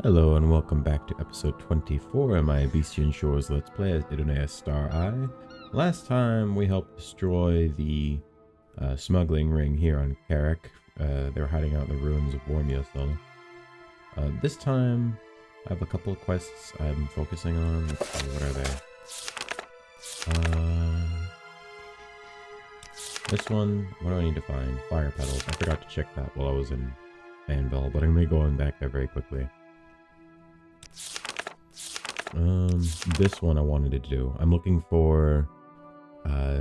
Hello and welcome back to episode 24 of my Abecean Shores Let's Play as Idonea Star-Eye. Last time we helped destroy the smuggling ring here on Carrick. They were hiding out in the ruins of Warmiosil. This time I have a couple of quests I'm focusing on. Let's see, what are they? This one, what do I need to find? Fire petals. I forgot to check that while I was in Anvil, but I'm going to be going back there very quickly. This one I wanted to do. I'm looking for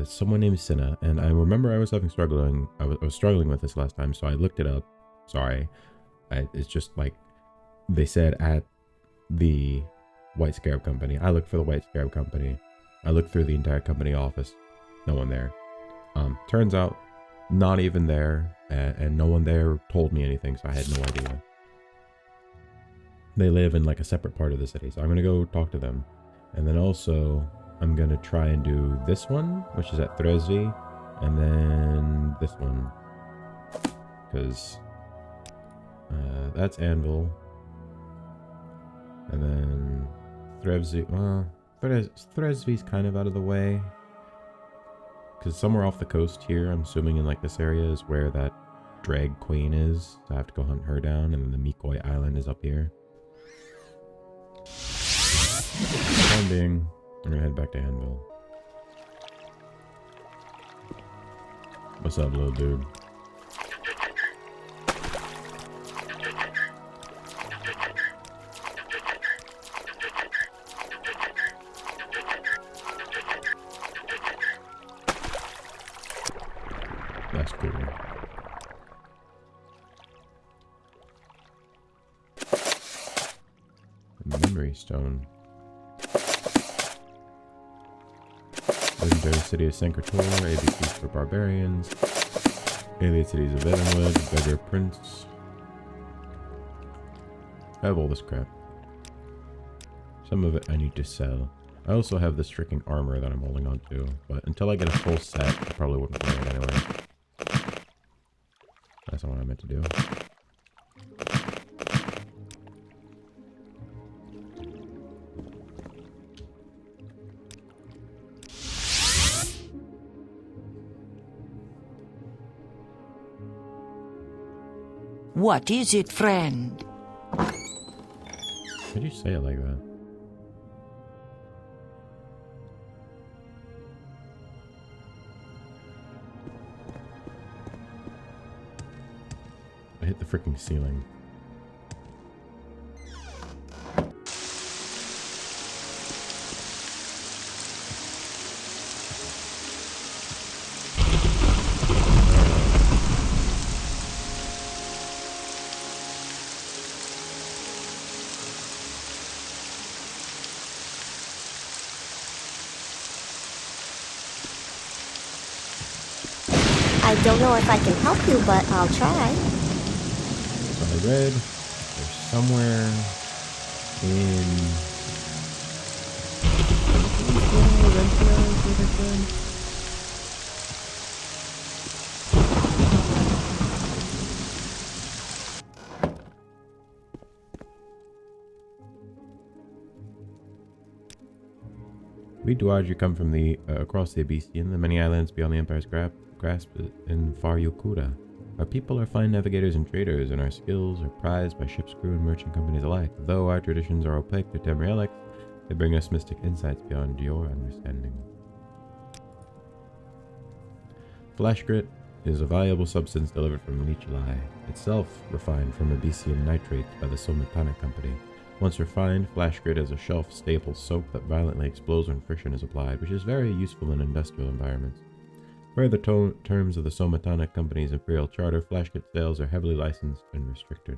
someone named Cinna, and I remember I was struggling with this last time, so I looked it up. Sorry, it's just like they said at the White Scarab Company. I looked for the White Scarab Company. I looked through the entire company office. No one there. Turns out, not even there, and no one there told me anything, so I had no idea. They live in like a separate part of the city, so I'm gonna go talk to them. And then also I'm gonna try and do this one, which is at Threzvi, and then this one, because that's Anvil. And then Threzvi's kind of out of the way, because somewhere off the coast here, I'm assuming in like this area, is where that drag queen is, so I have to go hunt her down. And then the Mykoi island is up here. For the time being, I'm gonna head back to Anvil. What's up, little dude? That's cool. Memory stone. Legendary city of Sankrator, ABCs for barbarians. Ayleid cities of Ayleid, beggar prince. I have all this crap. Some of it I need to sell. I also have this freaking armor that I'm holding on to, but until I get a full set, I probably wouldn't wear it anyway. That's not what I meant to do. What is it, friend? Why'd you say it like that? I hit the freaking ceiling. I don't know if I can help you, but I'll try. So I read there's somewhere in we Duadri come from the across the Abecean, the many islands beyond the Empire's grasp in far Yokura. Our people are fine navigators and traders, and our skills are prized by ship's crew and merchant companies alike. Though our traditions are opaque to Tamrielics, they bring us mystic insights beyond your understanding. Flash grit is a valuable substance delivered from Leechlai, itself refined from Abecean nitrates by the Somatana Company. Once refined, flash grit is a shelf-stable soap that violently explodes when friction is applied, which is very useful in industrial environments. Per the terms of the Somatana Company's Imperial Charter, flash grit sales are heavily licensed and restricted.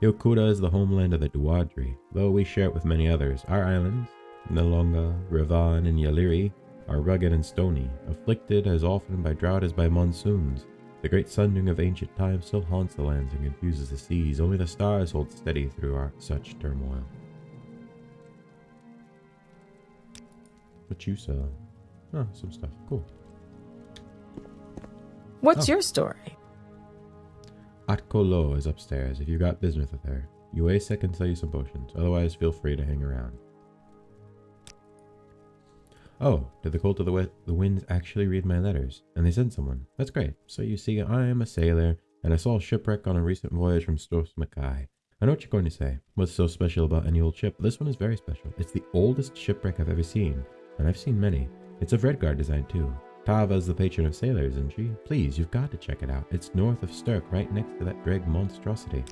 Yokura is the homeland of the Duadri. Though we share it with many others, our islands, Nalonga, Revan, and Yaliri, are rugged and stony, afflicted as often by drought as by monsoons. The great sundering of ancient times still haunts the lands and confuses the seas. Only the stars hold steady through such turmoil. What you sell? Oh, some stuff. Cool. What's your story? Atkolo is upstairs if you got business with her. Uesa can sell you some potions, otherwise feel free to hang around. Oh, did the Cult of the Winds actually read my letters? And they sent someone. That's great. So you see, I am a sailor, and I saw a shipwreck on a recent voyage from Mykoi. I know what you're going to say. What's so special about any old ship? This one is very special. It's the oldest shipwreck I've ever seen, and I've seen many. It's of Redguard design too. Tava's the patron of sailors, isn't she? Please, you've got to check it out. It's north of Stirk, right next to that dreg monstrosity.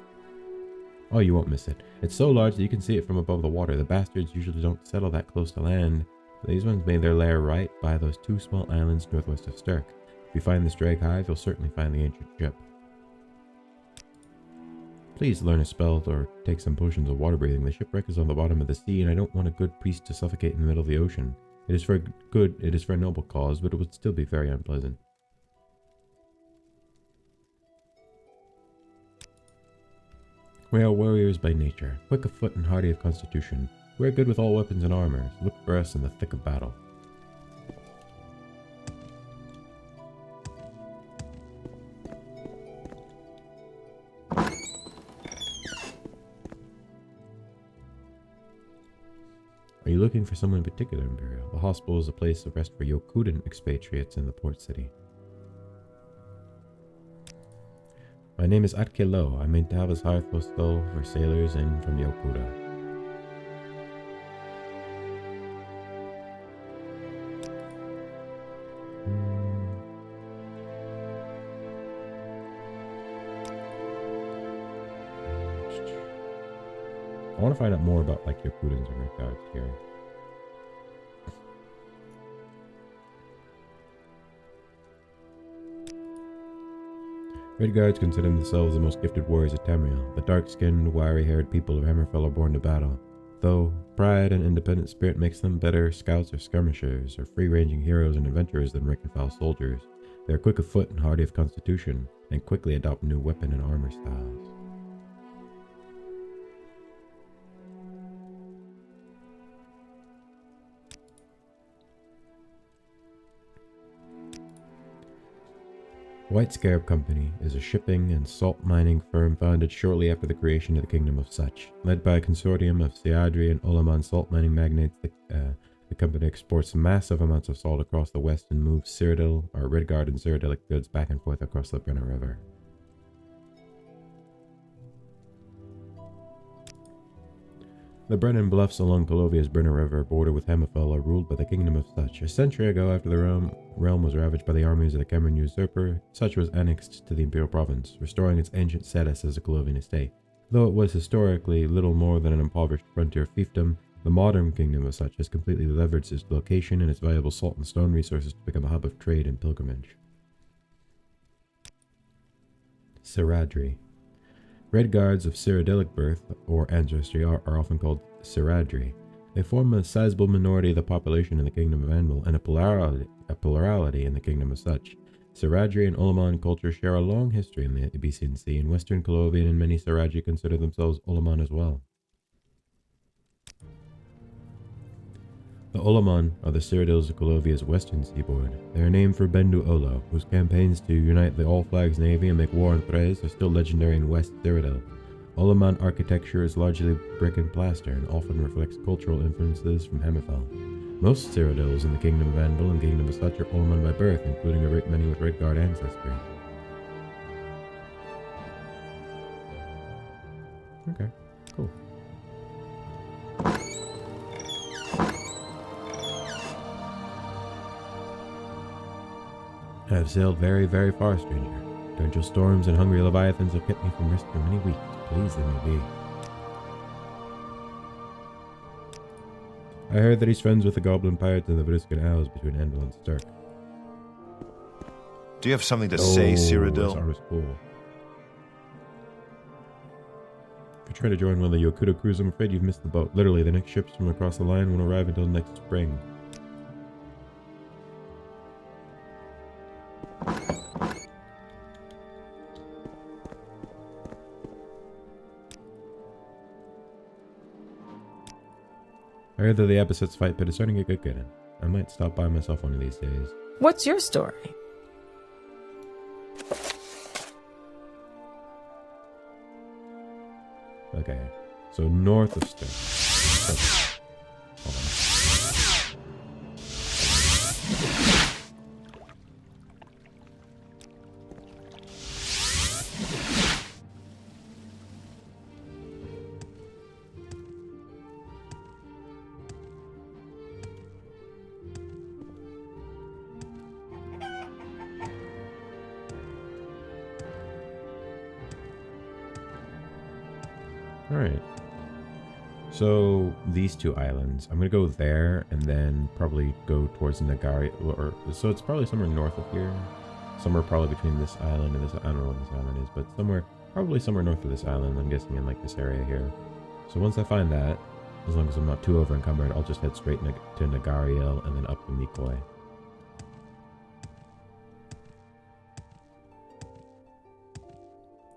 Oh, you won't miss it. It's so large that you can see it from above the water. The bastards usually don't settle that close to land. These ones made their lair right by those two small islands northwest of Stirk. If you find this drag hive, you'll certainly find the ancient ship. Please learn a spell or take some potions of water breathing. The shipwreck is on the bottom of the sea, and I don't want a good priest to suffocate in the middle of the ocean. It is for a noble cause, but it would still be very unpleasant. We are warriors by nature, quick of foot and hardy of constitution. We are good with all weapons and armor. Look for us in the thick of battle. Are you looking for someone in particular, Imperial? The hospital is a place of rest for Yokudan expatriates in the port city. My name is Atkelo. I made Tava's hearth hostel for sailors in from Yokuda. I want to find out more about like Yokudans and Redguards here. Redguards consider themselves the most gifted warriors of Tamriel. The dark-skinned, wiry-haired people of Hammerfell are born to battle. Though pride and independent spirit makes them better scouts or skirmishers, or free-ranging heroes and adventurers than rank-and-file soldiers. They are quick of foot and hardy of constitution, and quickly adopt new weapon and armor styles. White Scarab Company is a shipping and salt mining firm founded shortly after the creation of the Kingdom of Such. Led by a consortium of Cyrodiil and Olaman salt mining magnates, the company exports massive amounts of salt across the west and moves Cyrodiil, or Redguard and Cyrodiilic goods back and forth across the Brenner River. The Brennan Bluffs along Colovia's Brenner River border with Hammerfell are ruled by the Kingdom of Such. A century ago, after the realm was ravaged by the armies of the Cameron usurper, Such was annexed to the Imperial province, restoring its ancient status as a Colovian estate. Though it was historically little more than an impoverished frontier fiefdom, the modern Kingdom of Such has completely leveraged its location and its valuable salt and stone resources to become a hub of trade and pilgrimage. Cyrodiil. Redguards of Cyrodiilic birth or ancestry are often called Cyrodiil. They form a sizable minority of the population in the Kingdom of Anvil and a plurality in the Kingdom of Such. Cyrodiil and Olaman culture share a long history in the Abecean Sea, and Western Colovian and many Cyrodiil consider themselves Olaman as well. The Olaman are the Cyrodiils of Colovia's western seaboard. They are named for Bendu Olo, whose campaigns to unite the All Flags Navy and make war on Thrace are still legendary in West Cyrodiil. Olaman architecture is largely brick and plaster and often reflects cultural influences from Hammerfell. Most Cyrodiils in the Kingdom of Anvil and Kingdom of Such are Olaman by birth, including a great many with Redguard ancestry. Okay, cool. I have sailed very, very far, stranger. Torrential storms and hungry leviathans have kept me from rest for many weeks. Please let me be. I heard that he's friends with the goblin pirates and the Briskin Owls between Anvil and Stirk. Do you have something to say, Cyrodiil? That was cool. If you're trying to join one of the Yokuda crews, I'm afraid you've missed the boat. Literally, the next ships from across the line won't arrive until next spring. I heard that the Abecean's fight pit is starting to get good. I might stop by myself one of these days. What's your story? Okay. So north of Star. Hold on. Alright. So, these two islands. I'm gonna go there, and then probably go towards Nagari, or so it's probably somewhere north of here. Somewhere probably between this island and this, I don't know what this island is, but probably somewhere north of this island, I'm guessing in like this area here. So once I find that, as long as I'm not too over encumbered, I'll just head straight to Nagariel and then up to Mykoi.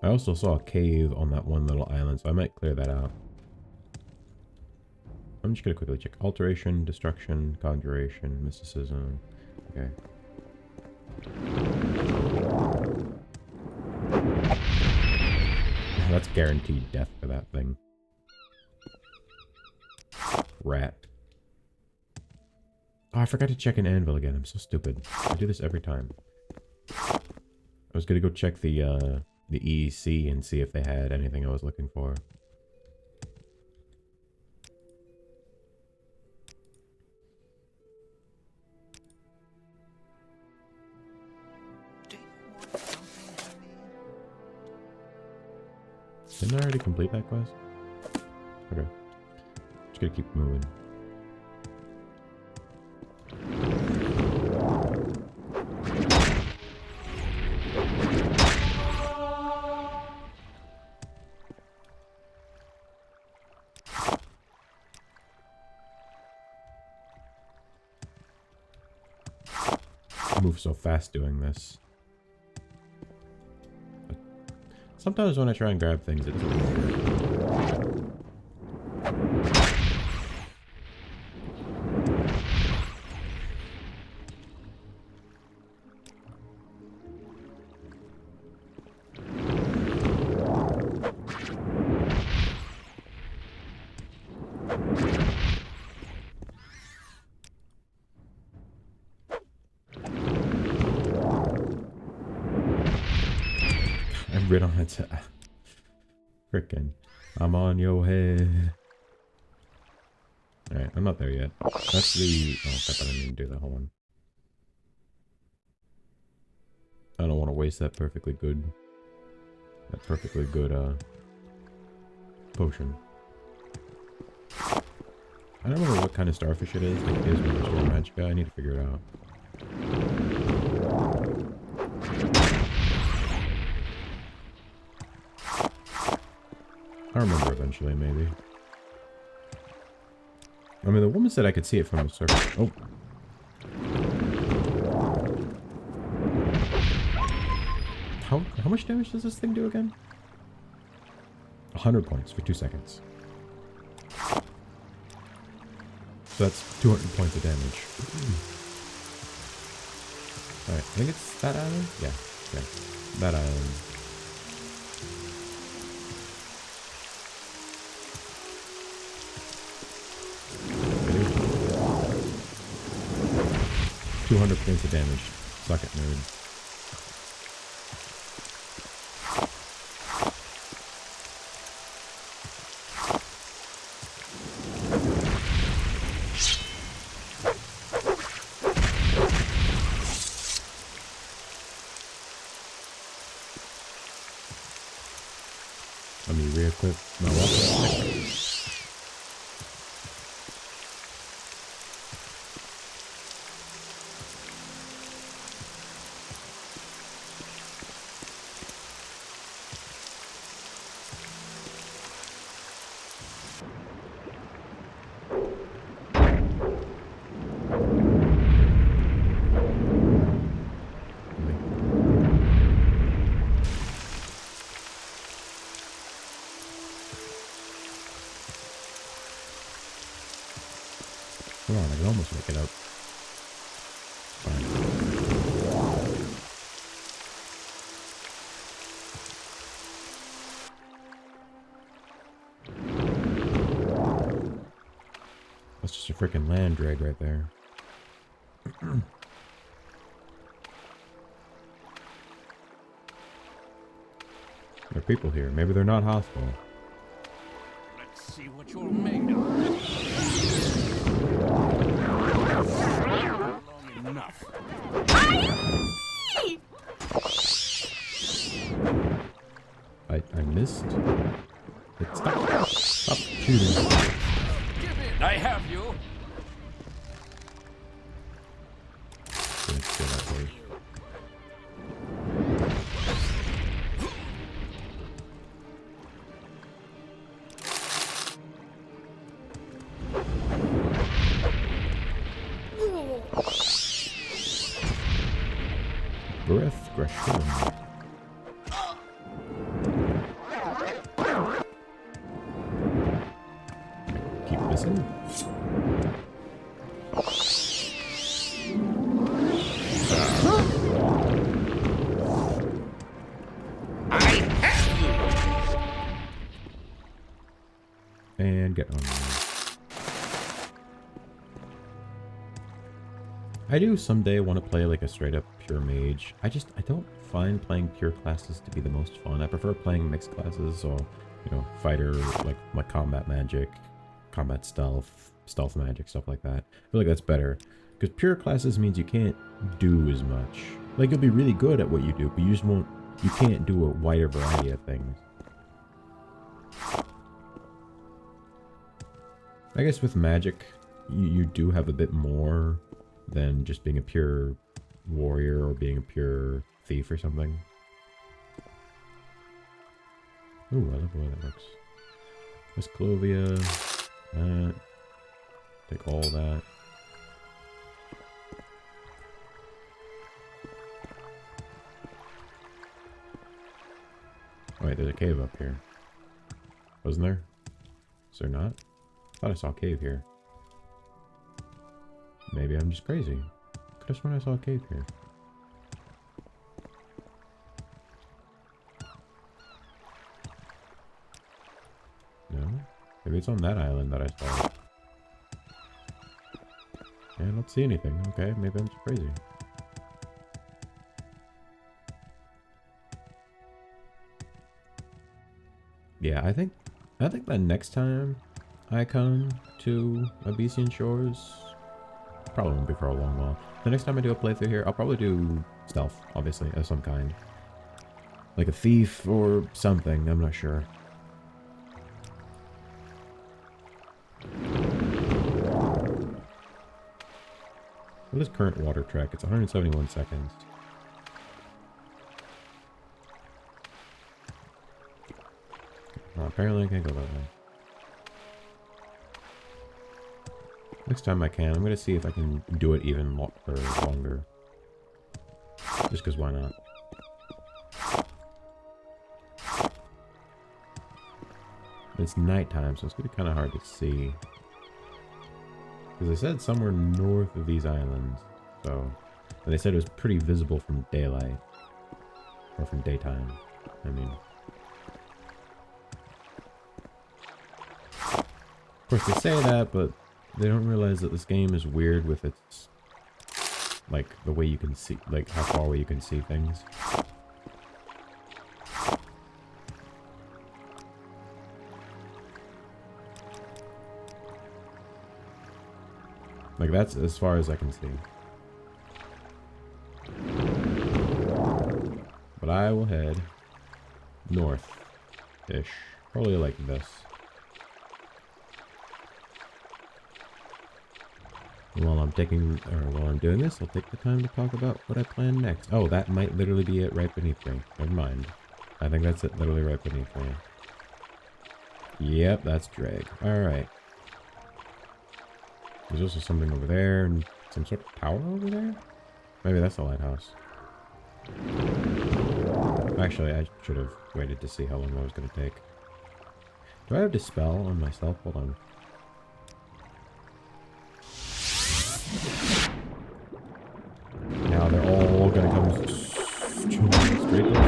I also saw a cave on that one little island, so I might clear that out. I'm just gonna quickly check. Alteration, Destruction, Conjuration, Mysticism. Okay. That's guaranteed death for that thing. Rat. Oh, I forgot to check an anvil again. I'm so stupid. I do this every time. I was gonna go check the EEC and see if they had anything I was looking for. Didn't I already complete that quest? Okay. Just gotta keep moving. I move so fast doing this. Sometimes when I try and grab things, it doesn't work. Rid on it. Frickin'. I'm on your head. Alright, I'm not there yet. That's the... Oh, crap, I didn't even do that. Hold on. I don't want to waste that perfectly good... potion. I don't know what kind of starfish it is. It is with the Storm Magica. I need to figure it out. I'll remember eventually, maybe. I mean, the woman said I could see it from the surface. Oh. How much damage does this thing do again? 100 points for 2 seconds. So that's 200 points of damage. Alright, I think it's that island? Yeah, okay. That island. Ready? 200 points of damage. Suck it, nerd. Let me re-equip my weapon. Come on, I can almost make it out. Fine. That's just a freaking land drag right there. There are people here. Maybe they're not hostile. Let's see what you're made of. Long enough. I missed. Stop shooting. Give in. I have you. Let's go that way. Breath Gresham. Keep missing. And get on there. I do someday want to play like a straight up pure mage. I don't find playing pure classes to be the most fun. I prefer playing mixed classes, so you know, fighter, like combat magic, combat stealth magic, stuff like that. I feel like that's better. Because pure classes means you can't do as much. Like you'll be really good at what you do, but you can't do a wider variety of things. I guess with magic, you do have a bit more than just being a pure warrior or being a pure thief or something. Ooh, I love the way that looks. Miss Clovia. That. Take all that. Oh, wait, there's a cave up here. Wasn't there? Is there not? I thought I saw a cave here. Maybe I'm just crazy. Could have sworn I saw a cave here. No? Maybe it's on that island that I saw it. Yeah, I don't see anything. Okay, maybe I'm just crazy. Yeah, I think that next time I come to Abecean Shores, probably won't be for a long while. The next time I do a playthrough here, I'll probably do stealth, obviously, of some kind. Like a thief or something, I'm not sure. What is current water track? It's 171 seconds. Well, apparently I can't go that way. Next time I can, I'm going to see if I can do it even longer. Just because why not? It's nighttime, so it's going to be kind of hard to see. Because they said somewhere north of these islands. So, and they said it was pretty visible from daylight. Or from daytime, I mean. Of course they say that, but they don't realize that this game is weird with its, like, the way you can see, like, how far away you can see things. Like, that's as far as I can see. But I will head north-ish. Probably like this. And while I'm doing this, I'll take the time to talk about what I plan next. Oh, that might literally be it right beneath me. Never mind. I think that's it literally right beneath me. Yep, that's drag. Alright. There's also something over there, and some sort of tower over there? Maybe that's the lighthouse. Actually, I should have waited to see how long that was going to take. Do I have Dispel on myself? Hold on. Now they're all going to come straight to me.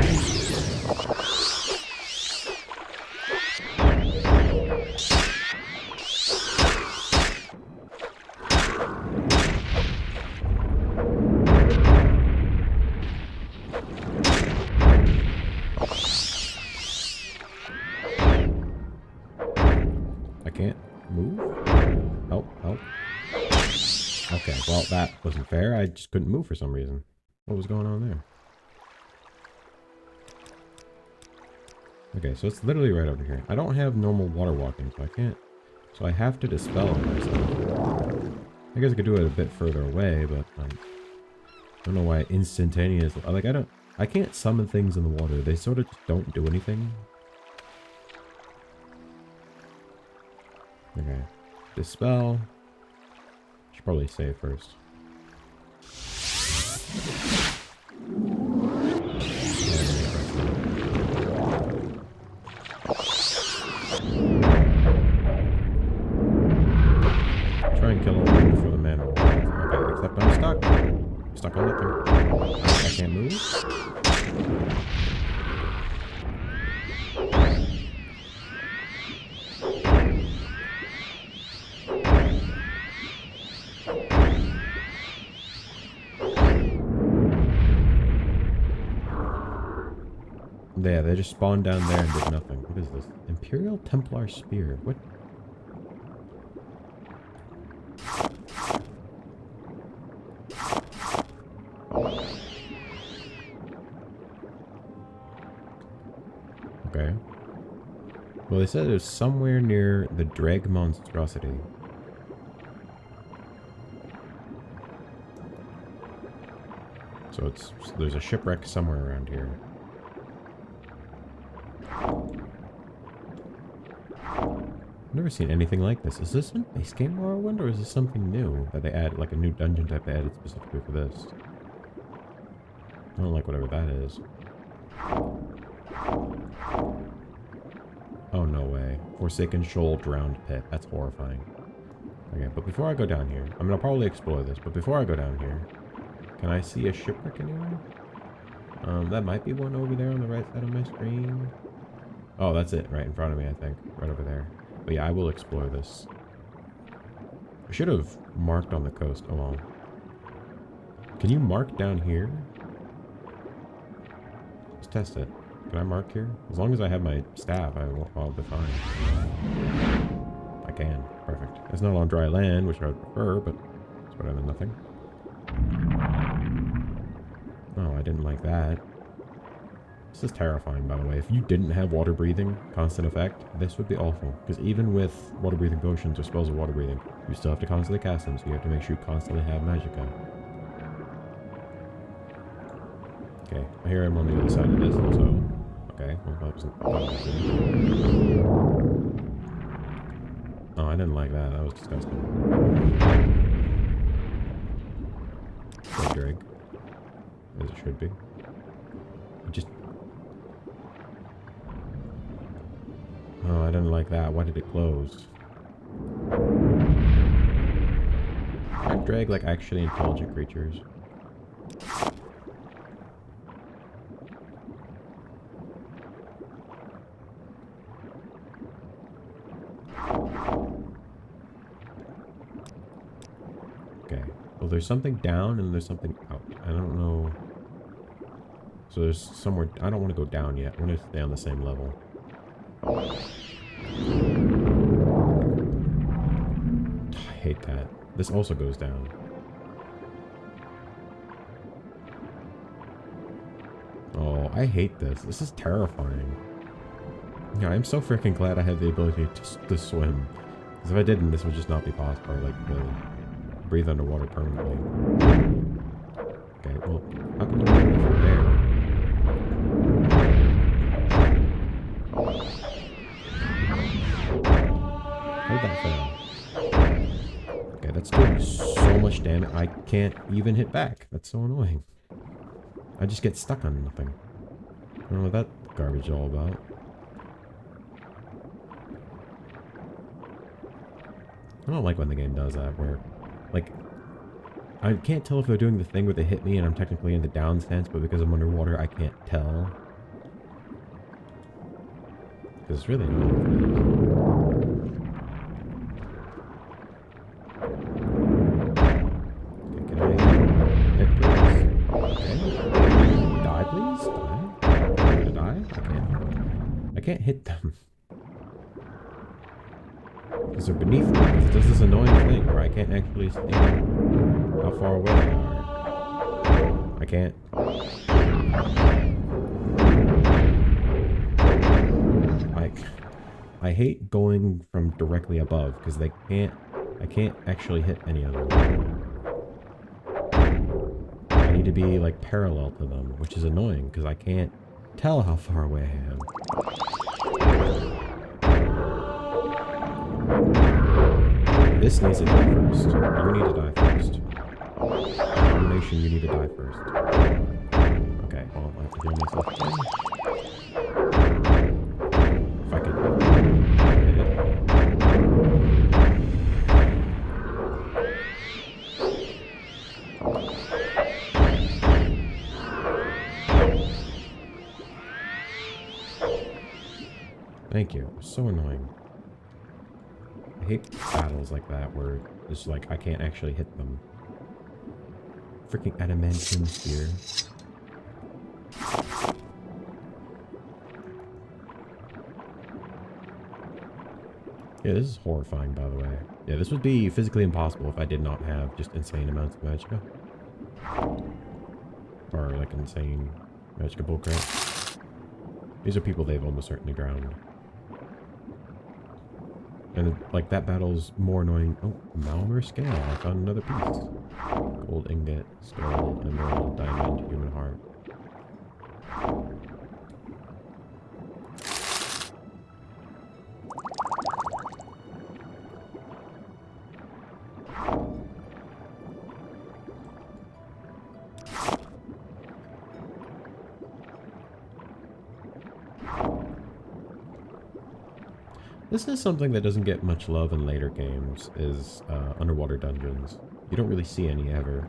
can't move? Help, help. Okay, well, that wasn't fair. I just couldn't move for some reason. What was going on there? Okay, so it's literally right over here. I don't have normal water walking, so I can't... So I have to dispel myself. I guess I could do it a bit further away, but I don't know why instantaneous... Like, I can't summon things in the water. They sort of just don't do anything. Okay. Dispel. Should probably save first. Try and kill him before the mana will. Okay, except I'm stuck. I'm stuck on nothing. I can't move. Yeah, they just spawned down there and did nothing. What is this? Imperial Templar Spear. What? Okay. Well, they said it was somewhere near the Dreg Monstrosity. So there's a shipwreck somewhere around here. I've never seen anything like this. Is this in base game Morrowind, or is this something new that they add, like a new dungeon type added specifically for this? I don't like whatever that is. Oh, no way. Forsaken Shoal, Drowned Pit. That's horrifying. Okay, but before I go down here, I mean, I'll probably explore this, but before I go down here, can I see a shipwreck anywhere? That might be one over there on the right side of my screen. Oh, that's it, right in front of me, I think. Right over there. But yeah, I will explore this. I should have marked on the coast. Oh, well. Can you mark down here? Let's test it. Can I mark here? As long as I have my staff, I'll be fine. I can. Perfect. It's not on dry land, which I would prefer, but it's better than nothing. Oh, I didn't like that. This is terrifying, by the way. If you didn't have water breathing, constant effect, this would be awful. Because even with water breathing potions or spells of water breathing, you still have to constantly cast them, so you have to make sure you constantly have magicka. Okay, I hear I'm on the other side of this, so... Okay, well, that wasn't... Oh, I didn't like that. That was disgusting. Dead drag. As it should be. Just... Oh, I didn't like that. Why did it close? Aren't drag like actually intelligent creatures? Okay. Well, there's something down and there's something out. I don't know. So there's somewhere... I don't want to go down yet. I want to stay on the same level. I hate that. This also goes down. Oh, I hate this. This is terrifying. Yeah, I'm so freaking glad I had the ability to swim. Because if I didn't, this would just not be possible. Like, to breathe underwater permanently. Okay, well, how can you get me from there? How did that fail? Okay, that's doing so much damage. I can't even hit back. That's so annoying. I just get stuck on nothing. I don't know what that garbage is all about. I don't like when the game does that, where, like, I can't tell if they're doing the thing where they hit me and I'm technically in the down stance, but because I'm underwater, I can't tell. Because it's really annoying. Okay, can I hit please? Okay. Die, please? Die? Am I gonna die? I can't hit them. Because they're beneath me. Because it does this annoying thing where I can't actually see how far away they are. I can't. I hate going from directly above because I can't actually hit any of them. I need to be like parallel to them, which is annoying because I can't tell how far away I am. This needs to die first. You need to die first. Combination, you need to die first. Okay, well, I have to heal myself again. If I could hit it. Thank you. So annoying. I hate battles like that where it's like I can't actually hit them. Freaking adamantium spear. Yeah, this is horrifying, by the way. Yeah, this would be physically impossible if I did not have just insane amounts of magicka. Or like insane magicka bullcrap. These are people they've almost certainly drowned. And like that battle's more annoying. Oh, Malmer scale. I found another piece. Gold ingot, skull, emerald, diamond, human heart. This is something that doesn't get much love in later games, is underwater dungeons. You don't really see any ever.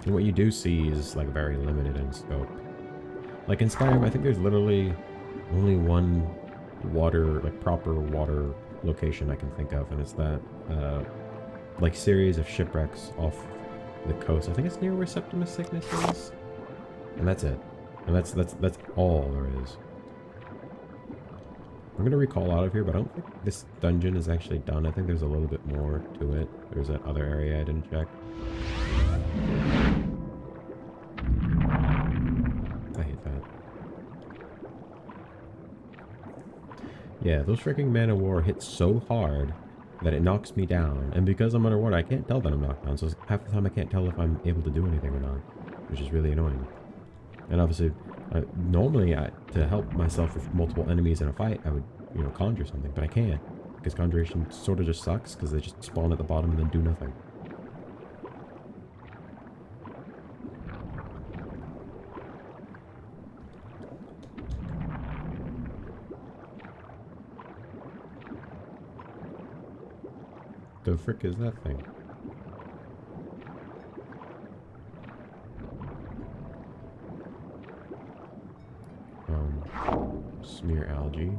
And what you do see is like very limited in scope. Like in Skyrim, I think there's literally only one water, like proper water location I can think of, and it's that like series of shipwrecks off the coast. I think it's near where Septimus Sickness is. And that's it. And that's all there is. I'm gonna recall out of here, but I don't think this dungeon is actually done. I think there's a little bit more to it. There's that other area I didn't check. I hate that. Yeah, those freaking Man of War hit so hard that it knocks me down. And because I'm underwater, I can't tell that I'm knocked down. So half the time I can't tell if I'm able to do anything or not, which is really annoying. And obviously, normally, to help myself with multiple enemies in a fight, I would, you know, conjure something, but I can't. Because conjuration sort of just sucks, because they just spawn at the bottom and then do nothing. The frick is that thing? Smear algae,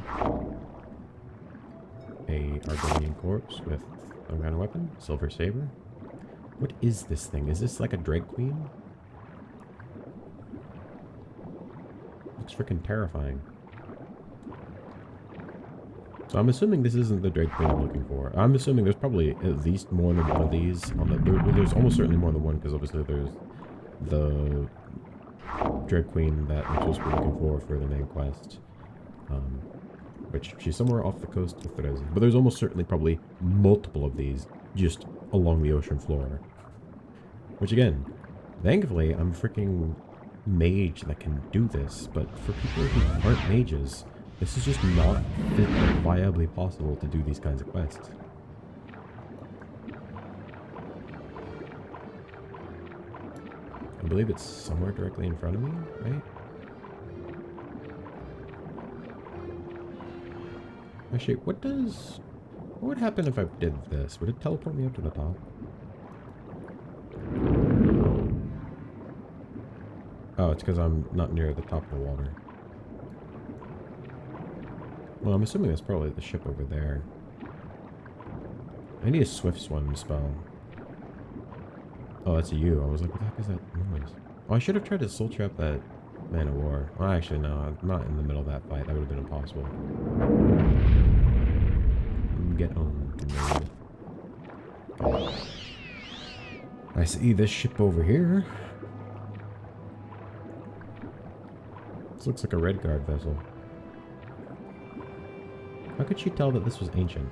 a Argonian corpse with some kind of weapon, silver saber. What is this thing? Is this like a drag queen? Looks freaking terrifying. So I'm assuming this isn't the drag queen I'm looking for. I'm assuming there's probably at least more than one of these on the. There's almost certainly more than one, because obviously there's the drag queen that I'm supposed to be looking for the main quest. Which she's somewhere off the coast of Therese. But there's almost certainly probably multiple of these just along the ocean floor. Which again, thankfully I'm a freaking mage that can do this, but for people who aren't mages, this is just not viably possible to do these kinds of quests. I believe it's somewhere directly in front of me, right? Actually, what would happen if I did this? Would it teleport me up to the top? Oh, it's because I'm not near the top of the water. Well, I'm assuming that's probably the ship over there. I need a swift swim spell. Oh, that's a you. I was like, what the heck is that noise? Oh, I should have tried to soul trap that Man of War. Well, actually, no. I'm not in the middle of that fight. That would have been impossible. Get on. Okay. I see this ship over here. This looks like a Red Guard vessel. How could she tell that this was ancient?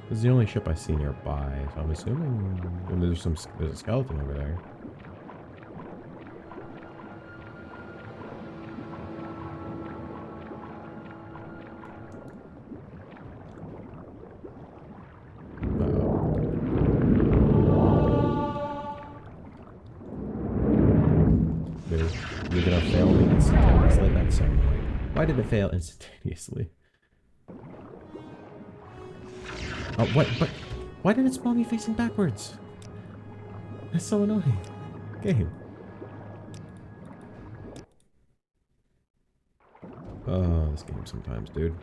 This is the only ship I see nearby, so I'm assuming there's a skeleton over there. You're gonna fail me instantaneously? That's so annoying. Why did it fail instantaneously? Oh, what? But why did it spawn me facing backwards? That's so annoying. Game. Oh, this game sometimes, dude.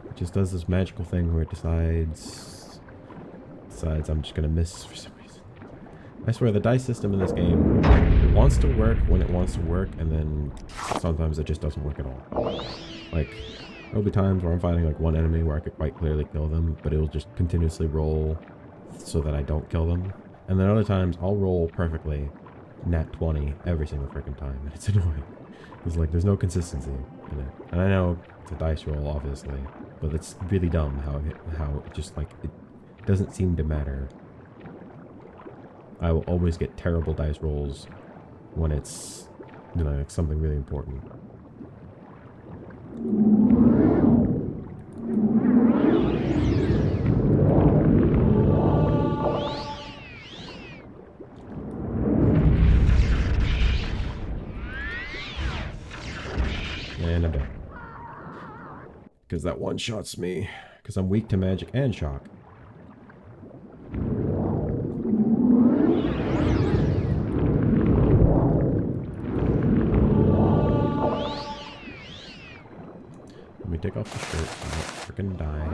It just does this magical thing where it decides I'm just gonna miss for some reason. I swear, the dice system in this game wants to work when it wants to work, and then sometimes it just doesn't work at all. Like, there'll be times where I'm fighting like one enemy where I could quite clearly kill them, but it'll just continuously roll so that I don't kill them. And then other times I'll roll perfectly nat 20 every single freaking time, and it's annoying. It's like there's no consistency in it. And I know it's a dice roll, obviously, but it's really dumb how it just like it doesn't seem to matter. I will always get terrible dice rolls when it's, you know, like something really important. And I'm dead. Because that one-shots me. Because I'm weak to magic and shock. Let me take off the shirt so I don't freaking die.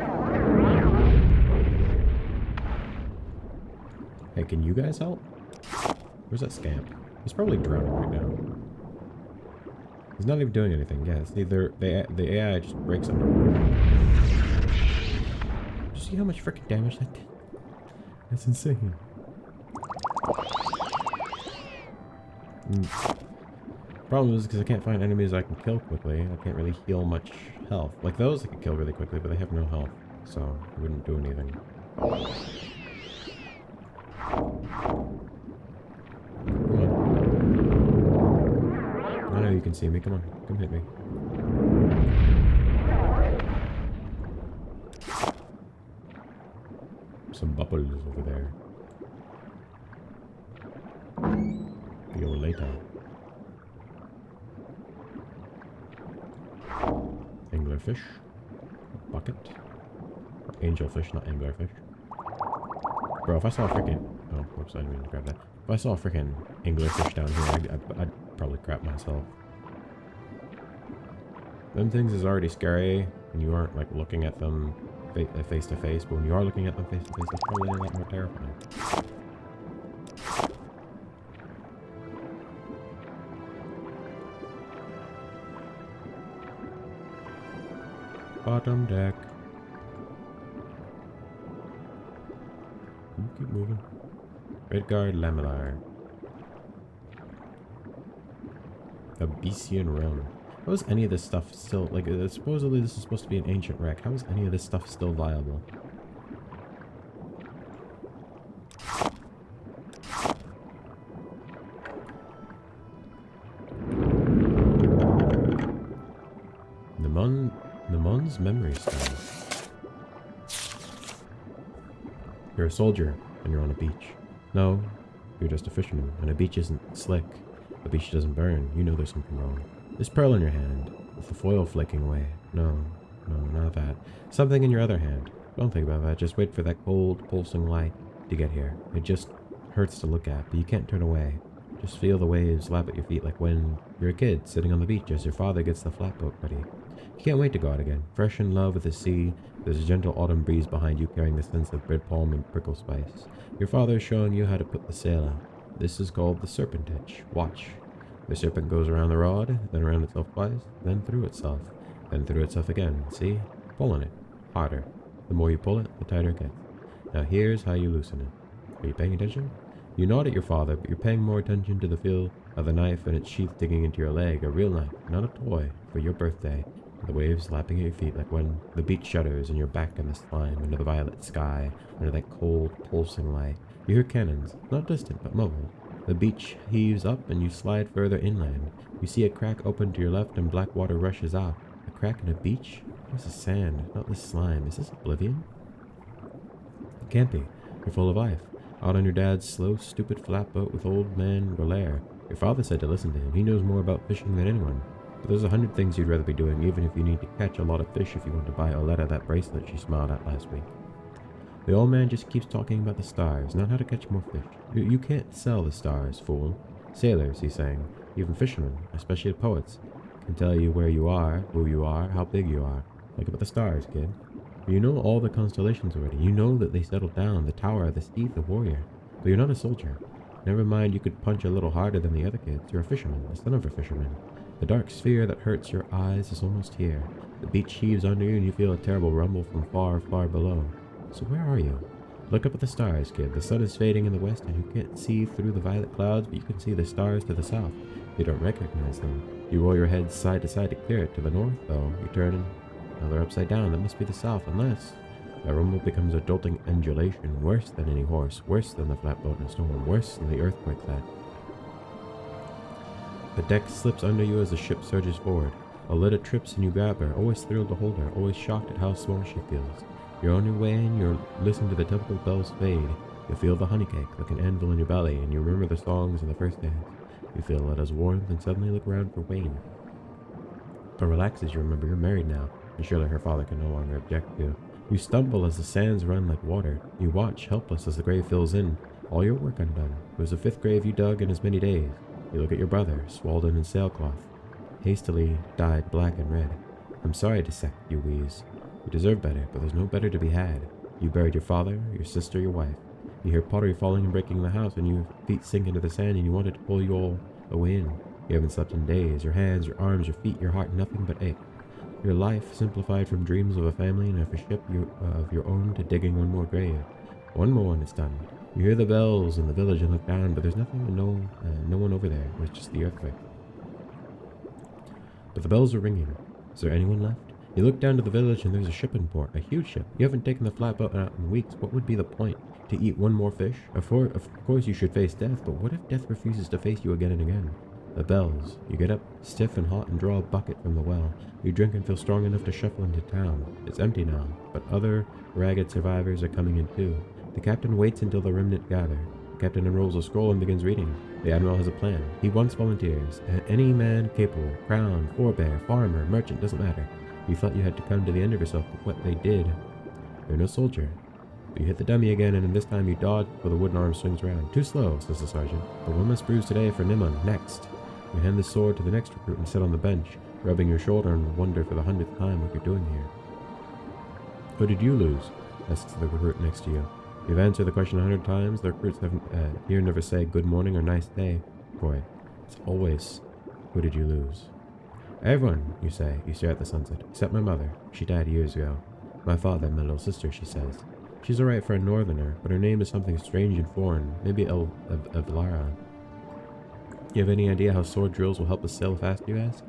Hey, can you guys help? Where's that scamp? He's probably drowning right now. He's not even doing anything. Yeah, see, the AI just breaks underwater. Did you see how much freaking damage that did? That's insane. Problem is because I can't find enemies I can kill quickly. I can't really heal much health. Like those I can kill really quickly, but they have no health, so it wouldn't do anything. Come on. I know you can see me. Come on. Come hit me. Some bubbles over there. See you later. Anglerfish. Bucket. Or angelfish, not anglerfish. Bro, if I saw a freaking... Oh, whoops, I didn't mean to grab that. If I saw a freaking anglerfish down here, I'd probably crap myself. Them things is already scary when you aren't, like, looking at them face to face, but when you are looking at them face to face, it's probably a lot more terrifying. Bottom deck. Keep moving. Red Guard Lamellar. Abecean realm. How is any of this stuff still, like, supposedly this is supposed to be an ancient wreck. How is any of this stuff still viable? The Mun's memory stone. You're a soldier, and you're on a beach. No, you're just a fisherman, and a beach isn't slick. A beach doesn't burn. You know there's something wrong. This pearl in your hand, with the foil flaking away. No, not that. Something in your other hand. Don't think about that. Just wait for that cold, pulsing light to get here. It just hurts to look at, but you can't turn away. Just feel the waves lap at your feet like when you're a kid sitting on the beach as your father gets the flatboat ready. You can't wait to go out again. Fresh in love with the sea, there's a gentle autumn breeze behind you carrying the scents of bread palm and prickle spice. Your father is showing you how to put the sail out. This is called the serpent hitch. Watch. The serpent goes around the rod, then around itself twice, then through itself again. See? Pull on it. Harder. The more you pull it, the tighter it gets. Now here's how you loosen it. Are you paying attention? You nod at your father, but you're paying more attention to the feel of the knife and its sheath digging into your leg. A real knife, not a toy, for your birthday. The waves lapping at your feet like when the beach shudders and you're back in the slime, under the violet sky, under that cold, pulsing light. You hear cannons, not distant, but mobile. The beach heaves up and you slide further inland. You see a crack open to your left and black water rushes out. A crack in a beach? This is sand, not this slime. Is this oblivion? It can't be. You're full of life. Out on your dad's slow, stupid flatboat with old man Relaire. Your father said to listen to him. He knows more about fishing than anyone. But there's 100 things you'd rather be doing, even if you need to catch a lot of fish if you want to buy Oletta that bracelet she smiled at last week. The old man just keeps talking about the stars, not how to catch more fish. You can't sell the stars, fool. Sailors, he's saying, even fishermen, especially poets, can tell you where you are, who you are, how big you are. Like about the stars, kid. You know all the constellations already. You know that they settled down, the tower, the steed, the warrior. But you're not a soldier. Never mind you could punch a little harder than the other kids. You're a fisherman, the son of a fisherman. The dark sphere that hurts your eyes is almost here. The beach heaves under you and you feel a terrible rumble from far, far below. So where are you? Look up at the stars, kid. The sun is fading in the west and you can't see through the violet clouds, but you can see the stars to the south. You don't recognize them. You roll your head side to side to clear it. To the north, though, you turn and now they're upside down. That must be the south, unless that rumble becomes a jolting undulation, worse than any horse, worse than the flatboat in a storm, worse than the earthquake that. The deck slips under you as the ship surges forward. Oletta trips and you grab her, always thrilled to hold her, always shocked at how small she feels. You're on your way and you're listening to the temple bells fade. You feel the honey cake like an anvil in your belly, and you remember the songs in the first days. You feel Oletta's warmth and suddenly look around for Wayne. But relax as you remember you're married now, and surely her father can no longer object to. You stumble as the sands run like water. You watch, helpless, as the grave fills in. All your work undone. It was the 5th grave you dug in as many days. You look at your brother, swallowed in sailcloth, hastily dyed black and red. I'm sorry to sack you, wheeze. You deserve better, but there's no better to be had. You buried your father, your sister, your wife. You hear pottery falling and breaking in the house, and your feet sink into the sand, and you wanted to pull you all away in. You haven't slept in days. Your hands, your arms, your feet, your heart, nothing but ache. Your life simplified from dreams of a family and of a ship of your own to digging one more grave. One more and it's done. You hear the bells in the village and look down, but there's nothing and no one over there. It was just the earthquake. But the bells are ringing. Is there anyone left? You look down to the village and there's a ship in port, a huge ship. You haven't taken the flatboat out in weeks. What would be the point? To eat one more fish? Of course you should face death, but what if death refuses to face you again and again? The bells. You get up, stiff and hot, and draw a bucket from the well. You drink and feel strong enough to shuffle into town. It's empty now, but other ragged survivors are coming in too. The captain waits until the remnant gather. The captain unrolls a scroll and begins reading. The admiral has a plan. He wants volunteers. Any man capable, crown, forebear, farmer, merchant, doesn't matter. You thought you had to come to the end of yourself, but what they did. You're no soldier. But you hit the dummy again, and this time you dodge before the wooden arm swings around. Too slow, says the sergeant. But one must bruise today for Nimon. Next. You hand the sword to the next recruit and sit on the bench, rubbing your shoulder and wonder for the 100th time what you're doing here. Who did you lose? Asks the recruit next to you. You've answered the question 100 times. The recruits here never say good morning or nice day. Boy, it's always, who did you lose? Everyone, you say. You stare at the sunset. Except my mother. She died years ago. My father, my little sister, she says. She's alright for a northerner, but her name is something strange and foreign. Maybe Evlara. You have any idea how sword drills will help us sail fast, you ask?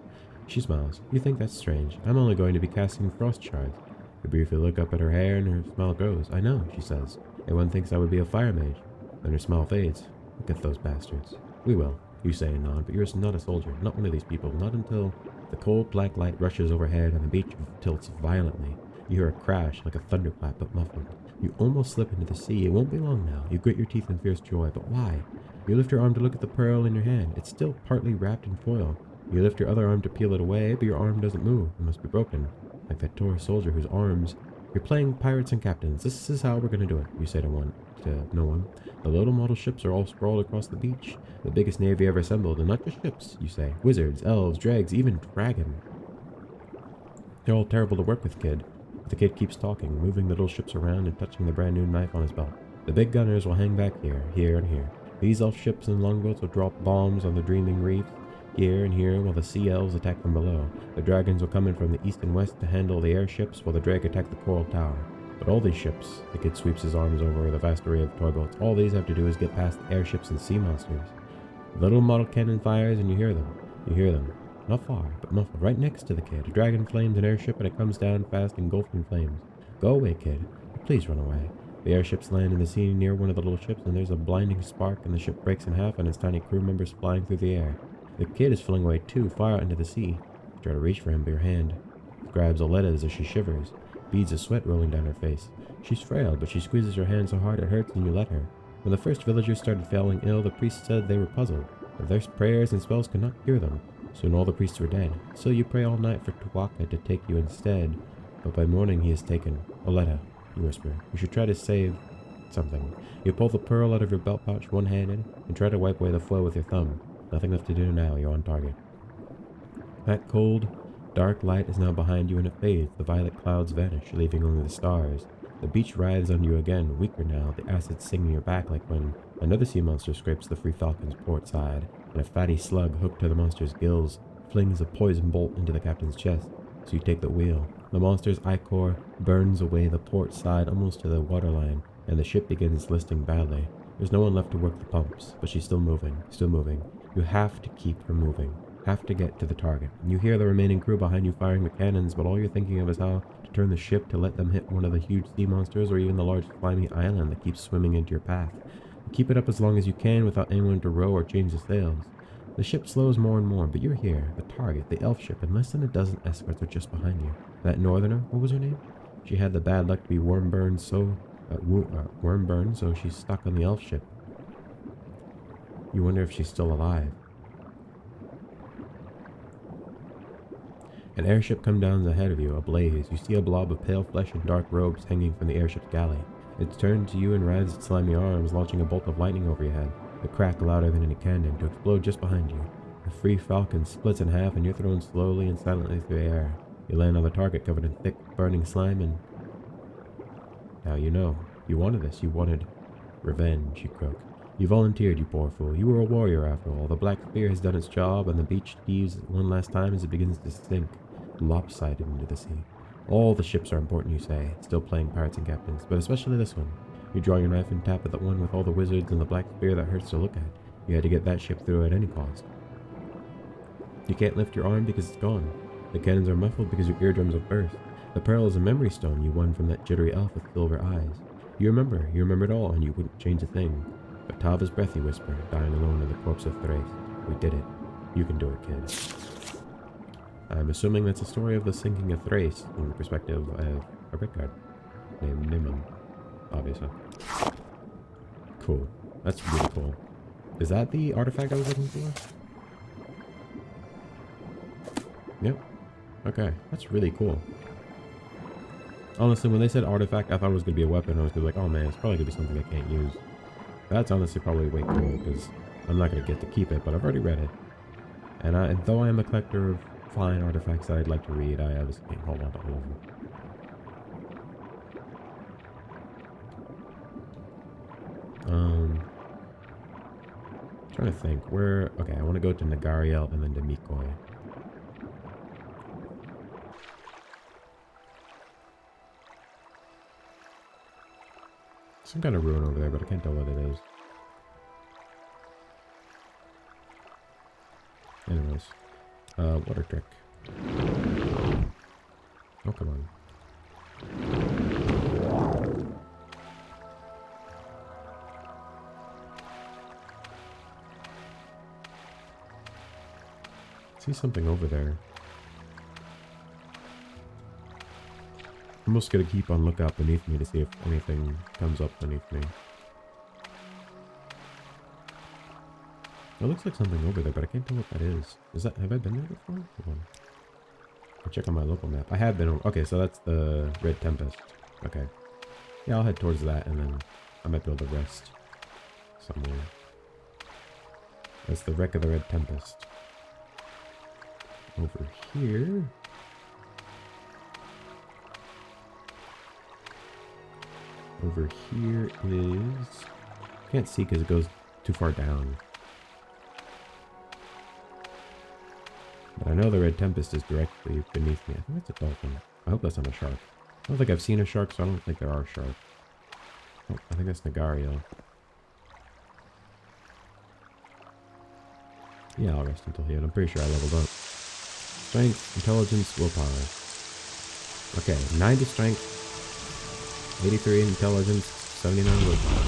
She smiles. You think that's strange. I'm only going to be casting frost shards. You briefly look up at her hair and her smile grows. I know, she says. Everyone thinks I would be a fire mage. Then her smile fades. Look at those bastards. We will, you say and nod, but you're not a soldier. Not one of these people. Not until the cold black light rushes overhead and the beach tilts violently. You hear a crash like a thunderclap, but muffled. You almost slip into the sea. It won't be long now. You grit your teeth in fierce joy. But why? You lift your arm to look at the pearl in your hand. It's still partly wrapped in foil. You lift your other arm to peel it away, but your arm doesn't move. It must be broken. Like that tour soldier whose arms... You're playing pirates and captains. This is how we're going to do it, you say to no one. The little model ships are all sprawled across the beach. The biggest navy ever assembled, and not just ships, you say. Wizards, elves, dregs, even dragon. They're all terrible to work with, kid. But the kid keeps talking, moving the little ships around and touching the brand new knife on his belt. The big gunners will hang back here, and here. These elf ships and longboats will drop bombs on the dreaming reefs. Here and here, while the sea elves attack from below, the dragons were coming from the east and west to handle the airships, while the drake attacked the coral tower. But all these ships, the kid sweeps his arms over the vast array of toy boats, all these have to do is get past the airships and sea monsters. Little model cannon fires and you hear them. You hear them. Not far, but muffled, right next to the kid. A dragon flames an airship and it comes down fast, engulfed in flames. Go away, kid. Please run away. The airships land in the sea near one of the little ships, and there's a blinding spark, and the ship breaks in half, and its tiny crew members flying through the air. The kid is flung away too, far out into the sea. You try to reach for him, but your hand grabs Ayleid's as she shivers, beads of sweat rolling down her face. She's frail, but she squeezes her hand so hard it hurts, and you let her. When the first villagers started falling ill, the priest said they were puzzled, that their prayers and spells could not cure them. Soon all the priests were dead. So you pray all night for Tuwaka to take you instead, but by morning he is taken. Ayleid, you whisper. You should try to save something. You pull the pearl out of your belt pouch one-handed and try to wipe away the flow with your thumb. Nothing left to do now, you're on target. That cold, dark light is now behind you and it fades. The violet clouds vanish, leaving only the stars. The beach writhes under you again, weaker now, the acid stinging your back like when another sea monster scrapes the Free Falcon's port side, and a fatty slug hooked to the monster's gills flings a poison bolt into the captain's chest. So you take the wheel. The monster's ichor burns away the port side almost to the waterline, and the ship begins listing badly. There's no one left to work the pumps, but she's still moving, still moving. You have to keep her moving, have to get to the target. You hear the remaining crew behind you firing the cannons, but all you're thinking of is how to turn the ship to let them hit one of the huge sea monsters or even the large slimy island that keeps swimming into your path. You keep it up as long as you can without anyone to row or change the sails. The ship slows more and more, but you're here, the target, the elf ship, and less than a dozen escorts are just behind you. That northerner, what was her name? She had the bad luck to be worm burned, so she's stuck on the elf ship. You wonder if she's still alive. An airship comes down ahead of you, ablaze. You see a blob of pale flesh and dark robes hanging from the airship's galley. It turns to you and writhes its slimy arms, launching a bolt of lightning over your head. The crack louder than any cannon to explode just behind you. The Free Falcon splits in half and you're thrown slowly and silently through the air. You land on the target covered in thick, burning slime and... Now you know. You wanted this. You wanted revenge, you croak. You volunteered, you poor fool. You were a warrior after all. The black spear has done its job and the beach heaves one last time as it begins to sink, lopsided into the sea. All the ships are important, you say, still playing pirates and captains, but especially this one. You draw your knife and tap at the one with all the wizards and the black spear that hurts to look at. You had to get that ship through at any cost. You can't lift your arm because it's gone. The cannons are muffled because your eardrums have burst. The pearl is a memory stone you won from that jittery elf with silver eyes. You remember it all, and you wouldn't change a thing. But Tava's breath, you whisper, dying alone in the corpse of Thrace. We did it. You can do it, kid. I'm assuming that's a story of the sinking of Thrace from the perspective of a red card named Nimon, obviously. Cool. That's really cool. Is that the artifact I was looking for? Yep. Okay, that's really cool. Honestly, when they said artifact, I thought it was going to be a weapon. I was going to be like, oh man, it's probably going to be something I can't use. That's honestly probably way cool, because I'm not going to get to keep it, but I've already read it. And though I am a collector of fine artifacts that I'd like to read, I obviously can't hold on to all of them. Trying to think, where... Okay, I want to go to Nagariel and then to Mykoi. Some kind of ruin over there, but I can't tell what it is. Anyways. Water trick. Oh, come on. See something over there. I'm just gonna keep on lookout beneath me to see if anything comes up beneath me. It looks like something over there, but I can't tell what that is. Is that... Have I been there before? Hold on. I'll check on my local map. I have been over... Okay, so that's the Red Tempest. Okay. Yeah, I'll head towards that, and then I might be able to rest somewhere. That's the wreck of the Red Tempest. Over here... Over here is... Can't see because it goes too far down. But I know the Red Tempest is directly beneath me. I think that's a dolphin. I hope that's not a shark. I don't think I've seen a shark, so I don't think there are sharks. Oh, I think that's Nagario. Yeah, I'll rest until here. I'm pretty sure I leveled up. Strength, intelligence, willpower. Okay, 90 strength, 83 intelligence, 79 willpower.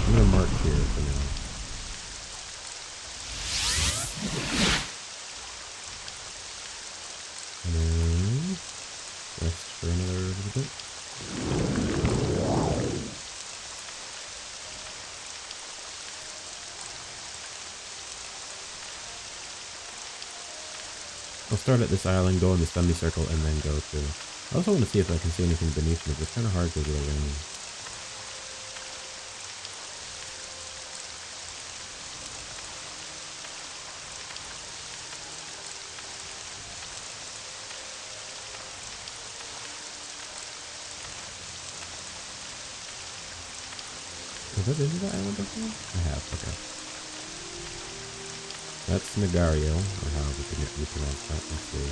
I'm gonna mark here for now. And then rest for another little bit. I'll start at this island, go in the semicircle, and then go to... I also want to see if I can see anything beneath me, but it's kind of hard because of the rain. Have I been to that island before? I have, okay. That's Nagario, or however you pronounce that. Let's see.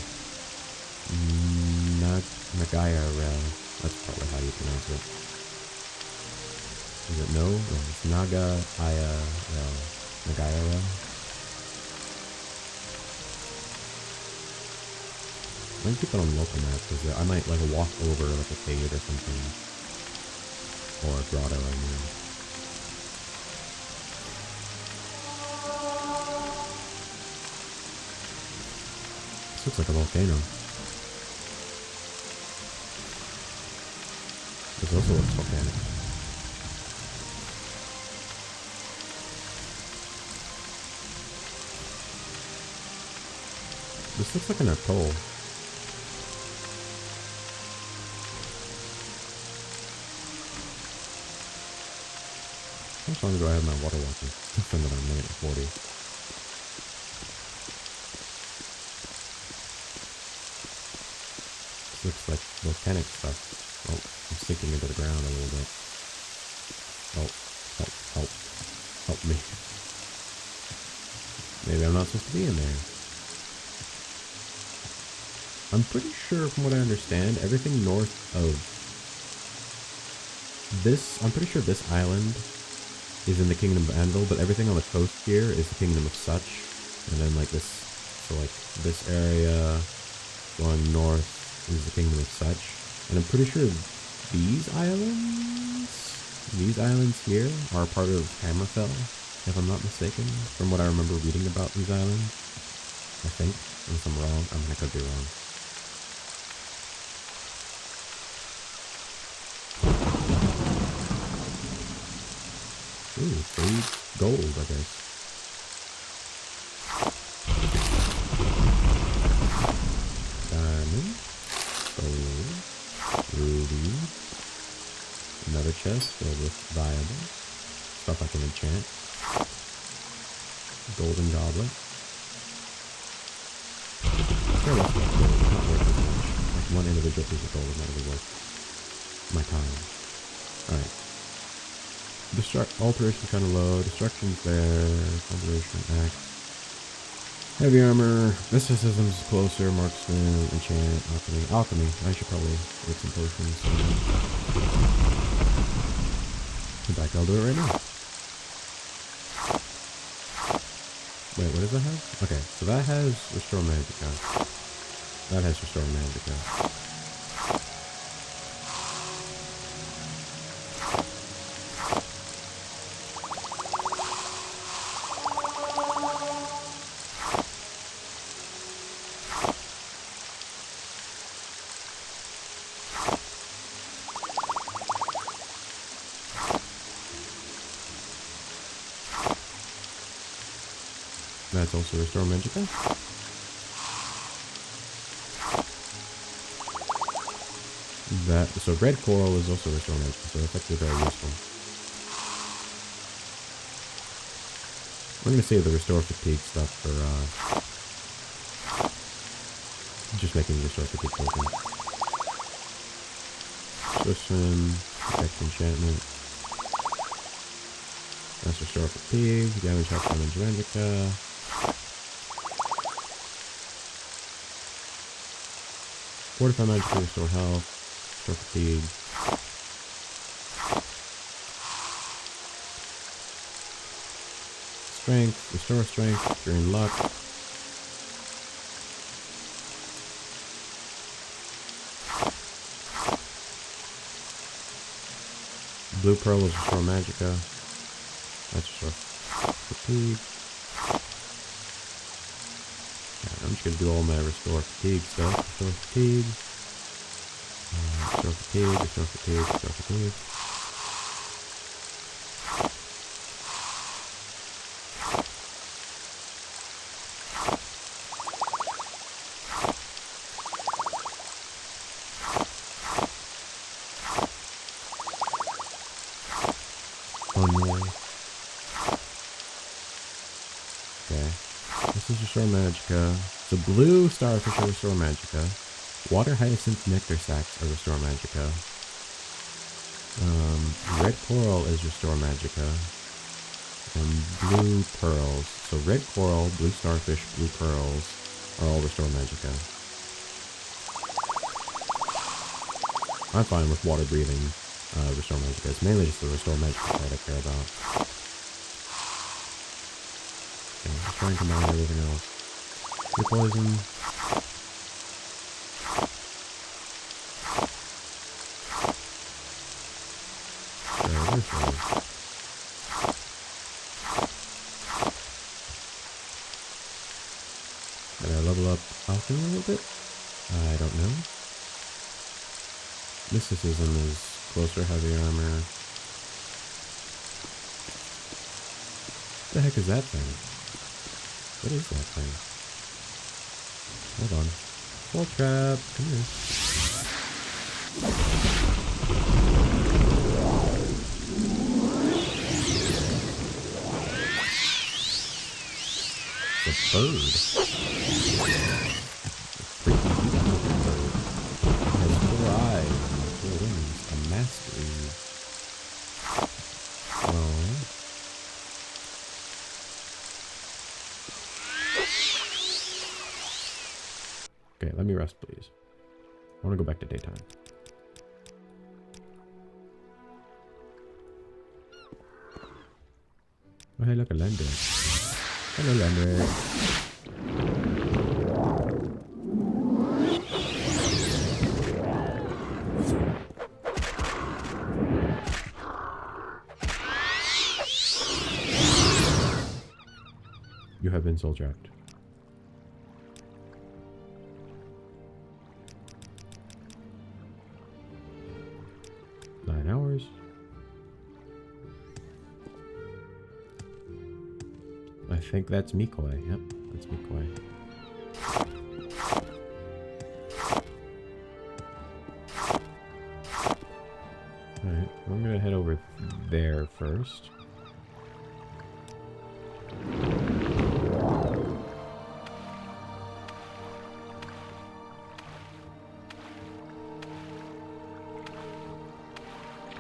Nagairel. That's probably how you pronounce it. Is it no? No, it's Nagairel. Nagairel. I'm gonna keep it on local map because I might like walk over like a cave or something. Or a grotto, I mean. This looks like a volcano. This also looks volcanic. This looks like an atoll. How much longer do I have my water walking? It's another minute and 40. Looks like volcanic stuff. Oh, I'm sinking into the ground a little bit. Oh, help me. Maybe I'm not supposed to be in there. I'm pretty sure, from what I understand, everything north of this, I'm pretty sure this island is in the Kingdom of Anvil, but everything on the coast here is the Kingdom of Such. And then like this, so like this area going north is the Kingdom of Such, and I'm pretty sure these islands here are part of Hammerfell, if I'm not mistaken, from what I remember reading about these islands. I think, unless I'm wrong, I could be wrong. Ooh, 3 gold, I guess. Diamond. Gold, ruby, another chest filled with viable stuff I can enchant, golden goblet. Very less gold, it's not worth as much. Like one individual piece of gold is not really worth my time. Alright. Alteration kind of low, destruction's there, cultivation, axe. Heavy armor, mysticism's closer, marksman, enchant, alchemy. Alchemy, I should probably make some potions. In fact, I'll do it right now. Wait, what does that have? Okay, so that has Restore Magicka. That has Restore Magicka. That's also Restore Magicka. So red coral is also Restore Magicka, so that's actually very useful. We're gonna save the Restore Fatigue stuff for just making Restore Fatigue potion. Swim, Protect Enchantment. That's Restore Fatigue, damage, health, damage, Magicka. Fortify magic, restore health, restore fatigue. Strength, restore strength during luck. Blue pearl is restore magicka. That's restore fatigue. Yeah, I'm just gonna do all my restore fatigue stuff. Restore fatigue. Restore fatigue, restore fatigue, restore fatigue. Oh no. Okay. This is Restore Magicka. The blue starfish are Restore Magicka. Water hyacinth nectar sacs are Restore Magicka. Red coral is Restore Magicka. And blue pearls. So red coral, blue starfish, blue pearls are all Restore Magicka. I'm fine with water breathing. Restore Magicka. It's mainly just the Restore Magicka that I care about. Okay, just trying to combine everything else. Your poison. Okay, where's those? Did I level up alchemy a little bit? I don't know. Mysticism is closer, heavy armor. What the heck is that thing? What is that thing? Hold on. Full trap. Come here. The bird. The freaking bird. It has 4 eyes and 4 wings. A mastery. Oh. Okay, let me rest, please. I want to go back to daytime. Oh, hey, look, a lander. Hello, lander. You have been soul trapped. Hours. I think that's Mykoi. Yep, that's Mykoi. Alright, I'm gonna head over there first.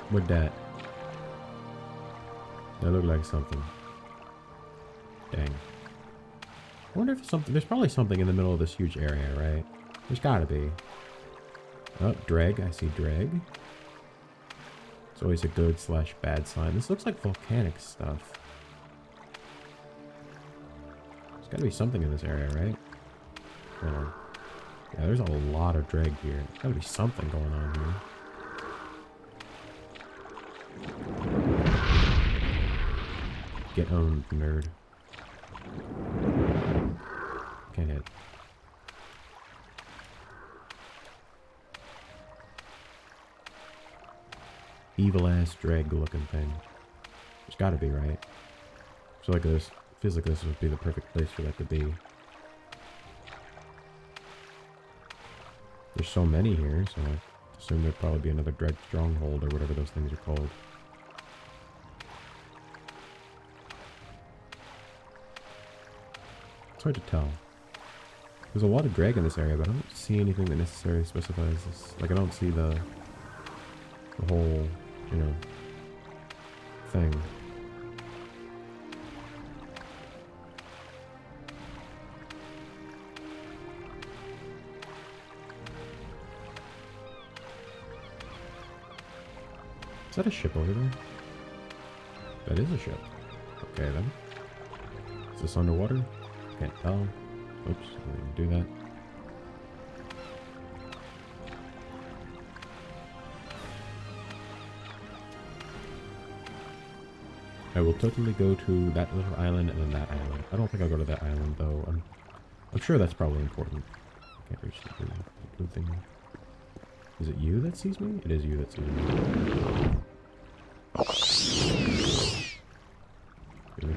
What that? That looked like something. Dang. I wonder if it's something. There's probably something in the middle of this huge area, right? There's gotta be. Oh, dreg. I see dreg. It's always a good / bad sign. This looks like volcanic stuff. There's gotta be something in this area, right? Hold on. Yeah, there's a lot of dreg here. There's gotta be something going on here. Get owned, nerd. Can't hit. Evil ass drag looking thing. There's gotta be, right? So like this feels like this would be the perfect place for that to be. There's so many here, so I assume there'd probably be another drag stronghold or whatever those things are called. It's hard to tell. There's a lot of drag in this area, but I don't see anything that necessarily specifies this. Like, I don't see the whole, you know, thing. Is that a ship over there? That is a ship. Okay then. Is this underwater? Can't tell. Oops, I didn't do that. I will totally go to that little island and then that island. I don't think I'll go to that island though. I'm sure that's probably important. Can't reach the blue thing. Is it you that sees me? It is you that sees me. Really?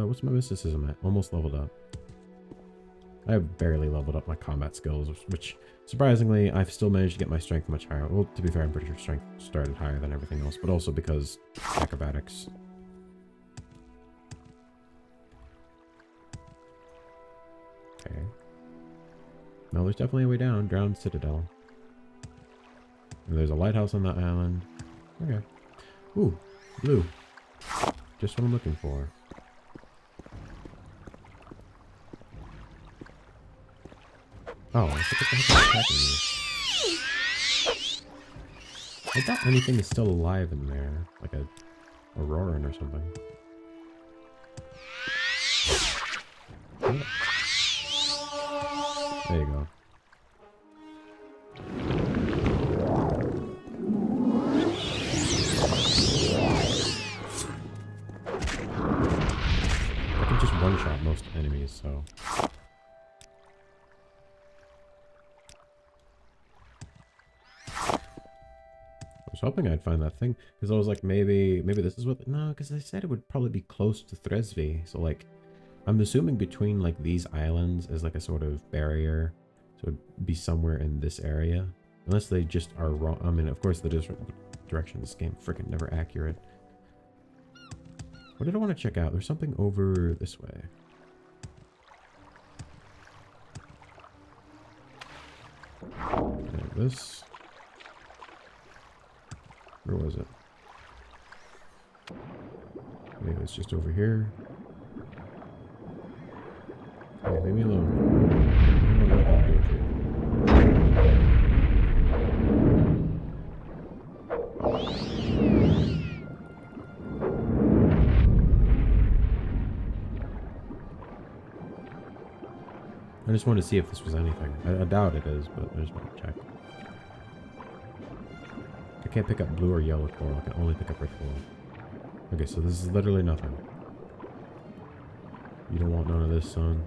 What's my mysticism at? Almost leveled up. I have barely leveled up my combat skills, which surprisingly, I've still managed to get my strength much higher. Well, to be fair, I'm pretty sure strength started higher than everything else, but also because acrobatics. Okay. No, there's definitely a way down. Drowned Citadel. And there's a lighthouse on that island. Okay. Ooh, blue. Just what I'm looking for. Oh, what the heck is attacking me? I thought anything is still alive in there. Like a Auroran or something. Yeah. There you go. I can just one-shot most enemies, so... I was hoping I'd find that thing, because I was like, maybe this is what... No, because they said it would probably be close to Thresby, so like, I'm assuming between like these islands is like a sort of barrier, so it'd be somewhere in this area, unless they just are wrong. I mean, of course, the direction of this game freaking never accurate. What did I want to check out? There's something over this way. Okay, this... Where was it? Maybe it's just over here. Okay, leave me alone. I don't know what I'm doing for you. I just wanted to see if this was anything. I doubt it is, but I just want to check. I can't pick up blue or yellow coral. I can only pick up red coral. Okay, so this is literally nothing. You don't want none of this, son.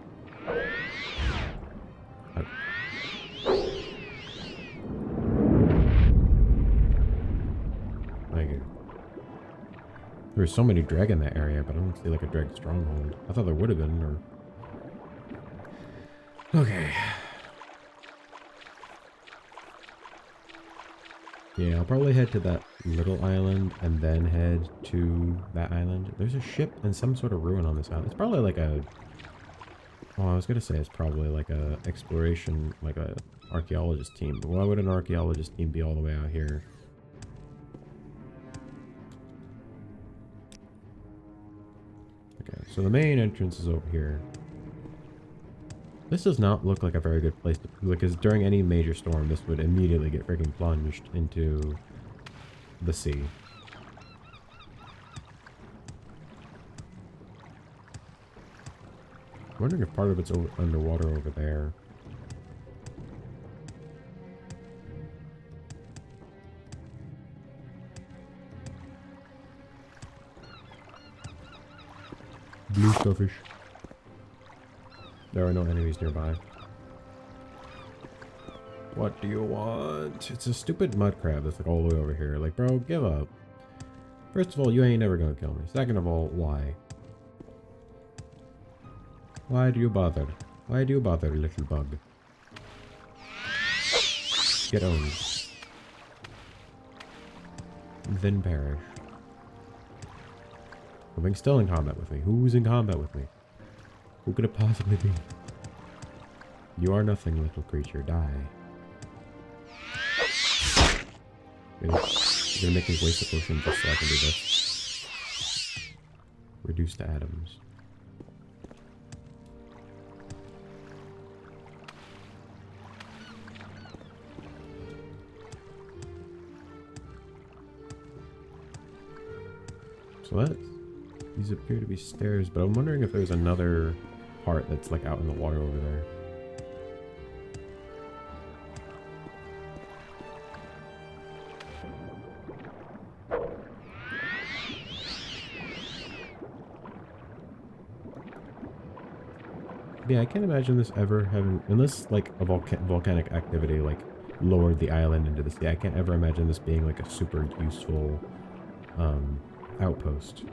Thank you. There's so many dreg in that area, but I don't see like a dreg stronghold. I thought there would have been, or... Okay. Yeah, I'll probably head to that little island and then head to that island. There's a ship and some sort of ruin on this island. It's probably like a... Oh, I was gonna say it's probably like a exploration, like a archaeologist team. But why would an archaeologist team be all the way out here? Okay, so the main entrance is over here. This does not look like a very good place to... Because during any major storm, this would immediately get freaking plunged into the sea. I'm wondering if part of it's underwater over there. Blue starfish. There are no enemies nearby. What do you want? It's a stupid mud crab that's like all the way over here. Like, bro, give up. First of all, you ain't never gonna kill me. Second of all, why? Why do you bother? Why do you bother, little bug? Get owned. Then perish. Something's still in combat with me. Who's in combat with me? Who could it possibly be? You are nothing, little creature. Die. Really? You're gonna make me waste a potion just so I can do this. Reduce to atoms. So that, these appear to be stairs, but I'm wondering if there's another part that's like out in the water over there. Yeah, I can't imagine this ever having, unless like a volcanic activity like lowered the island into the sea. I can't ever imagine this being like a super useful outpost.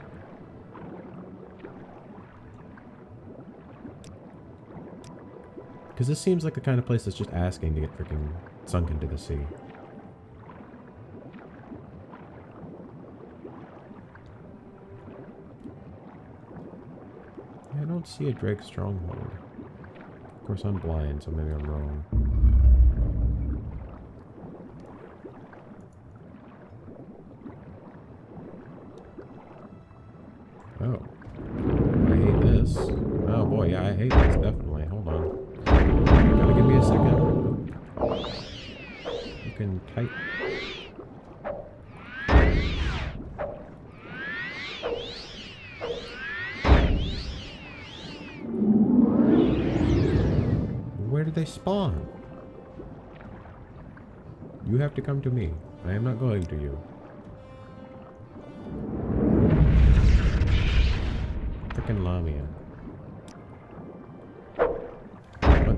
Because this seems like the kind of place that's just asking to get freaking sunk into the sea. I don't see a Drake stronghold. Of course, I'm blind, so maybe I'm wrong. Oh. I hate this. Oh boy, yeah, I hate this, definitely. Hold on. Gotta give me a second. Looking tight. Where did they spawn? You have to come to me. I am not going to you. Frickin' Lamia. What?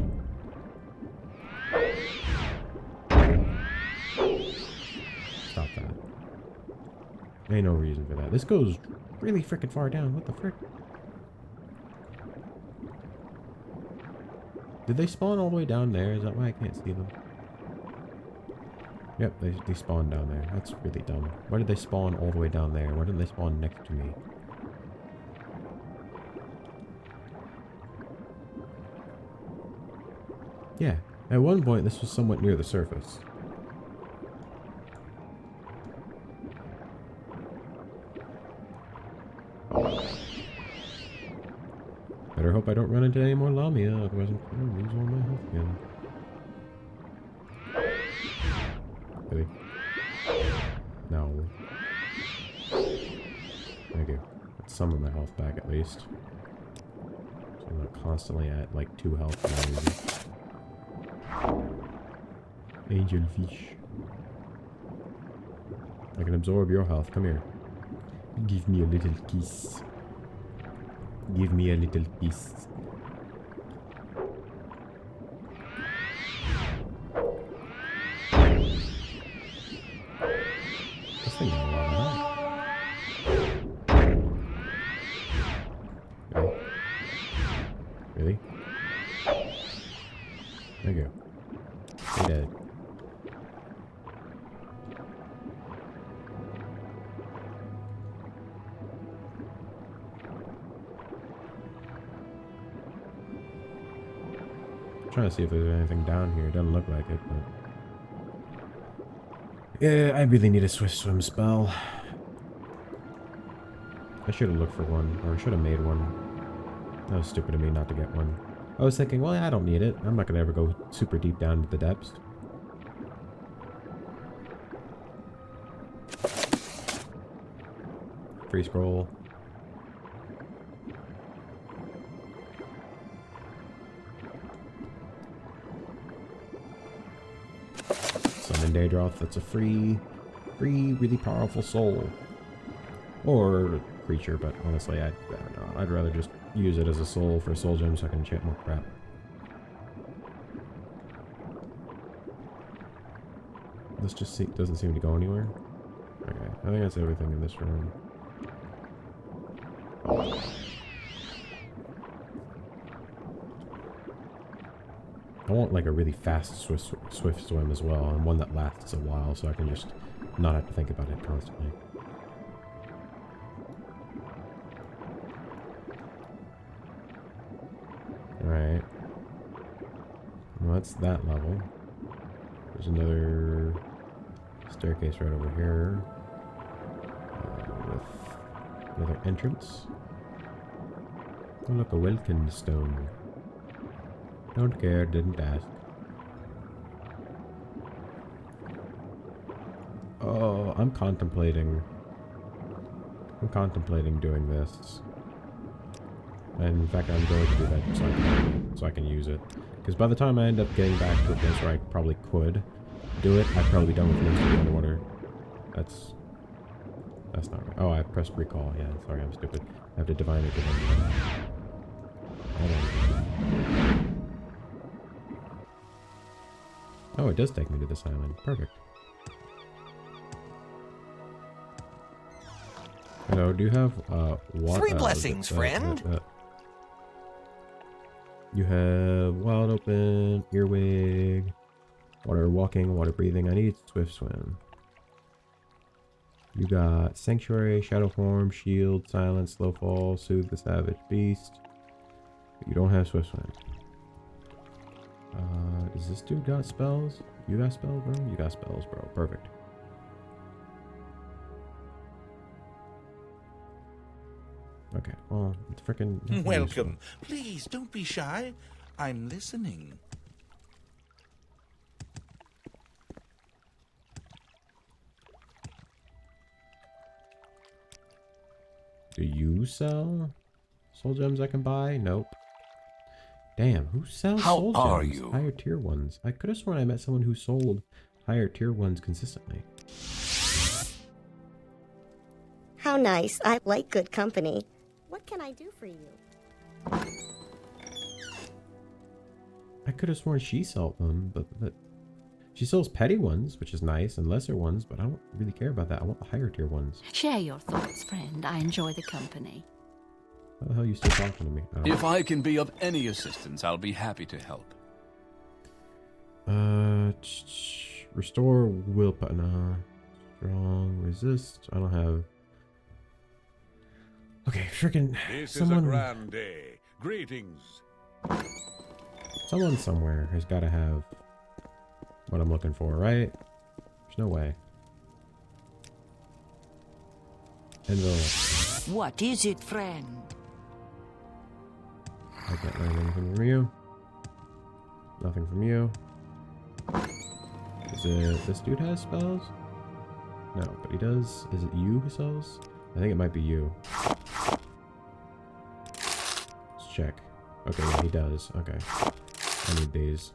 Stop that. Ain't no reason for that. This goes really frickin' far down. What the frick? Did they spawn all the way down there? Is that why I can't see them? Yep, they spawned down there. That's really dumb. Why did they spawn all the way down there? Why didn't they spawn next to me? Yeah, at one point this was somewhat near the surface. Better hope I don't run into any more Lamia, otherwise I'm gonna lose all my health again. Really? No. Thank you. That's some of my health back at least. So I'm not constantly at like 2 health now. Angelfish. I can absorb your health. Come here. Give me a little kiss. Give me a little kiss. This thing got a lot of health. Really? Really? Thank you. You're dead. Trying to see if there's anything down here. It doesn't look like it, but yeah, I really need a swift swim spell. I should have looked for one, or I should have made one. That was stupid of me not to get one. I was thinking, well, I don't need it. I'm not gonna ever go super deep down into the depths. Free scroll. Summon Daedroth, that's a free, really powerful soul. Or creature, but honestly, I don't know. I'd rather just use it as a soul for a soul gem so I can enchant more crap. This just doesn't seem to go anywhere. Okay, I think that's everything in this room. I want like a really fast swift swim as well, and one that lasts a while, so I can just not have to think about it constantly. Alright. Well, that's that level. There's another staircase right over here. With another entrance. Oh look, a welcome stone. Don't care, didn't ask. Oh, I'm contemplating doing this. And in fact, I'm going to do that so I can use it. Because by the time I end up getting back to a place where I probably could do it, I'd probably be done with most of the underwater. That's not right. Oh, I pressed recall. Yeah, sorry, I'm stupid. I have to divine it again. Hold on. Oh, it does take me to this island. Perfect. Hello, do you have water? Three blessings, friend. You have wild open, earwig, water walking, water breathing. I need swift swim. You got sanctuary, shadow form, shield, silence, slow fall, soothe the savage beast. But you don't have swift swim. Is this dude got spells? You got spells, bro? You got spells, bro. Perfect. Okay, well, it's freaking... Welcome. Please, don't be shy. I'm listening. Do you sell soul gems I can buy? Nope. Damn, who sells soul gems? How are you? Higher tier ones. I could have sworn I met someone who sold higher tier ones consistently. How nice. I like good company. What can I do for you? I could have sworn she sold them, but she sells petty ones, which is nice, and lesser ones, but I don't really care about that. I want the higher tier ones. Share your thoughts, friend. I enjoy the company. How the hell are you still talking to me? Oh. If I can be of any assistance, I'll be happy to help. Restore willpower. No. Strong resist. I don't have. Okay, freaking. This someone, is a grand day. Greetings. Someone somewhere has got to have what I'm looking for, right? There's no way. And What is it, friend? I can't learn anything from you. Nothing from you. Is it this dude has spells? No, but he does. Is it you who sells? I think it might be you. Let's check. Okay, yeah, he does. Okay. I need these.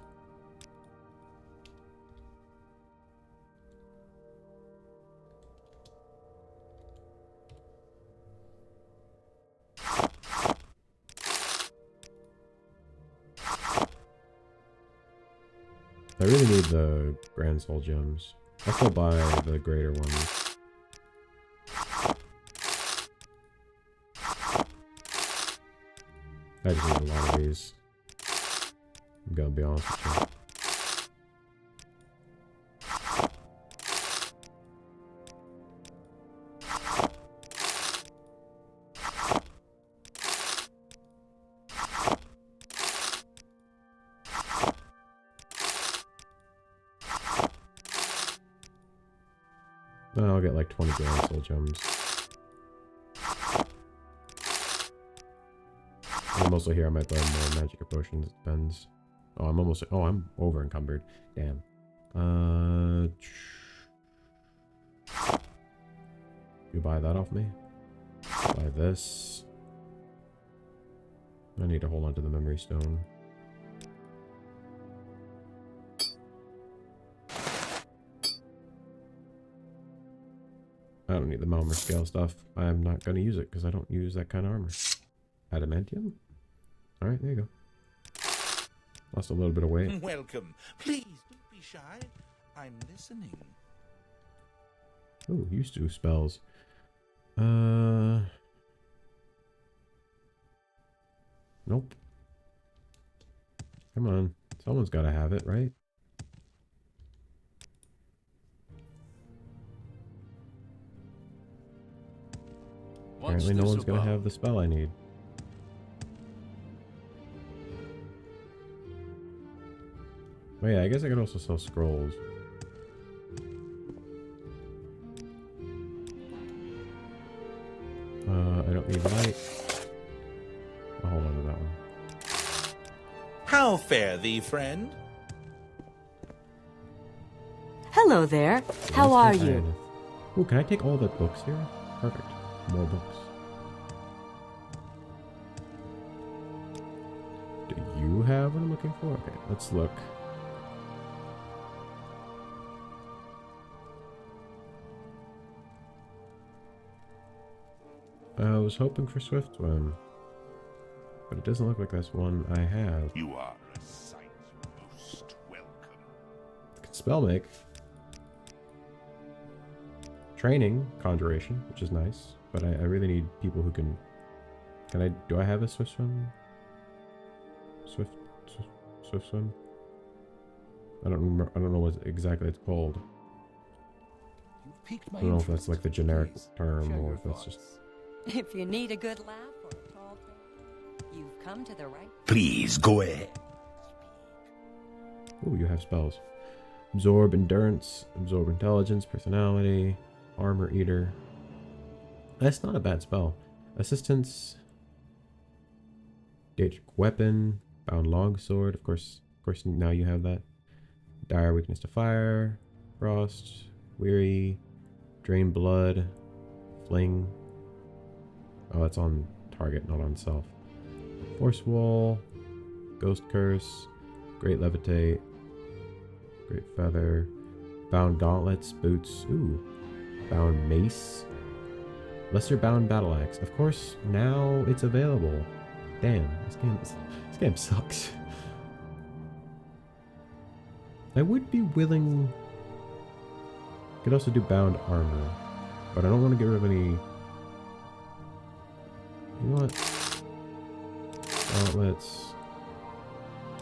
I really need the Grand Soul Gems. I'll still buy the greater ones. I just need a lot of these. I'm gonna be honest with you. Then I'll get like 20 Grand Soul Gems. I'm also here. I might buy more magic or potions. It depends. Oh, I'm over encumbered. Damn. You buy that off me? Buy this. I need to hold on to the memory stone. I don't need the Malmer scale stuff. I'm not going to use it because I don't use that kind of armor. Adamantium? Alright, there you go. Lost a little bit of weight. Welcome. Please, don't be shy. I'm listening. Oh, used to spells. Nope. Come on. Someone's got to have it, right? Apparently no one's going to have the spell I need. Oh yeah, I guess I could also sell scrolls. I don't need light. I'll hold on to that one. How fare thee, friend? Hello there. How are you? Ooh, can I take all the books here? Perfect. More books. Do you have what I'm looking for? Okay, let's look. I was hoping for Swift Swim, but it doesn't look like that's one I have. You are a sight most welcome. I can spell make. Training, conjuration, which is nice, but I really need people who can do I have a Swift Swim? Swift Swim? I don't know what exactly it's called. I don't know if that's like the generic term or if that's just... If you need a good laugh or a tall tale, you've come to the right... Please go ahead. Ooh, you have spells. Absorb endurance, absorb intelligence, personality, armor eater. That's not a bad spell. Assistance, Daedric weapon, bound longsword. Of course, now you have that. Dire weakness to fire, frost, weary, drain blood, fling. Oh, it's on target, not on self. Force wall, ghost curse, great levitate, great feather, bound gauntlets, boots. Ooh, bound mace, lesser bound battle axe. Of course, now it's available. Damn, this game sucks. I would be willing. Could also do bound armor, but I don't want to get rid of any. You know what? Gauntlets.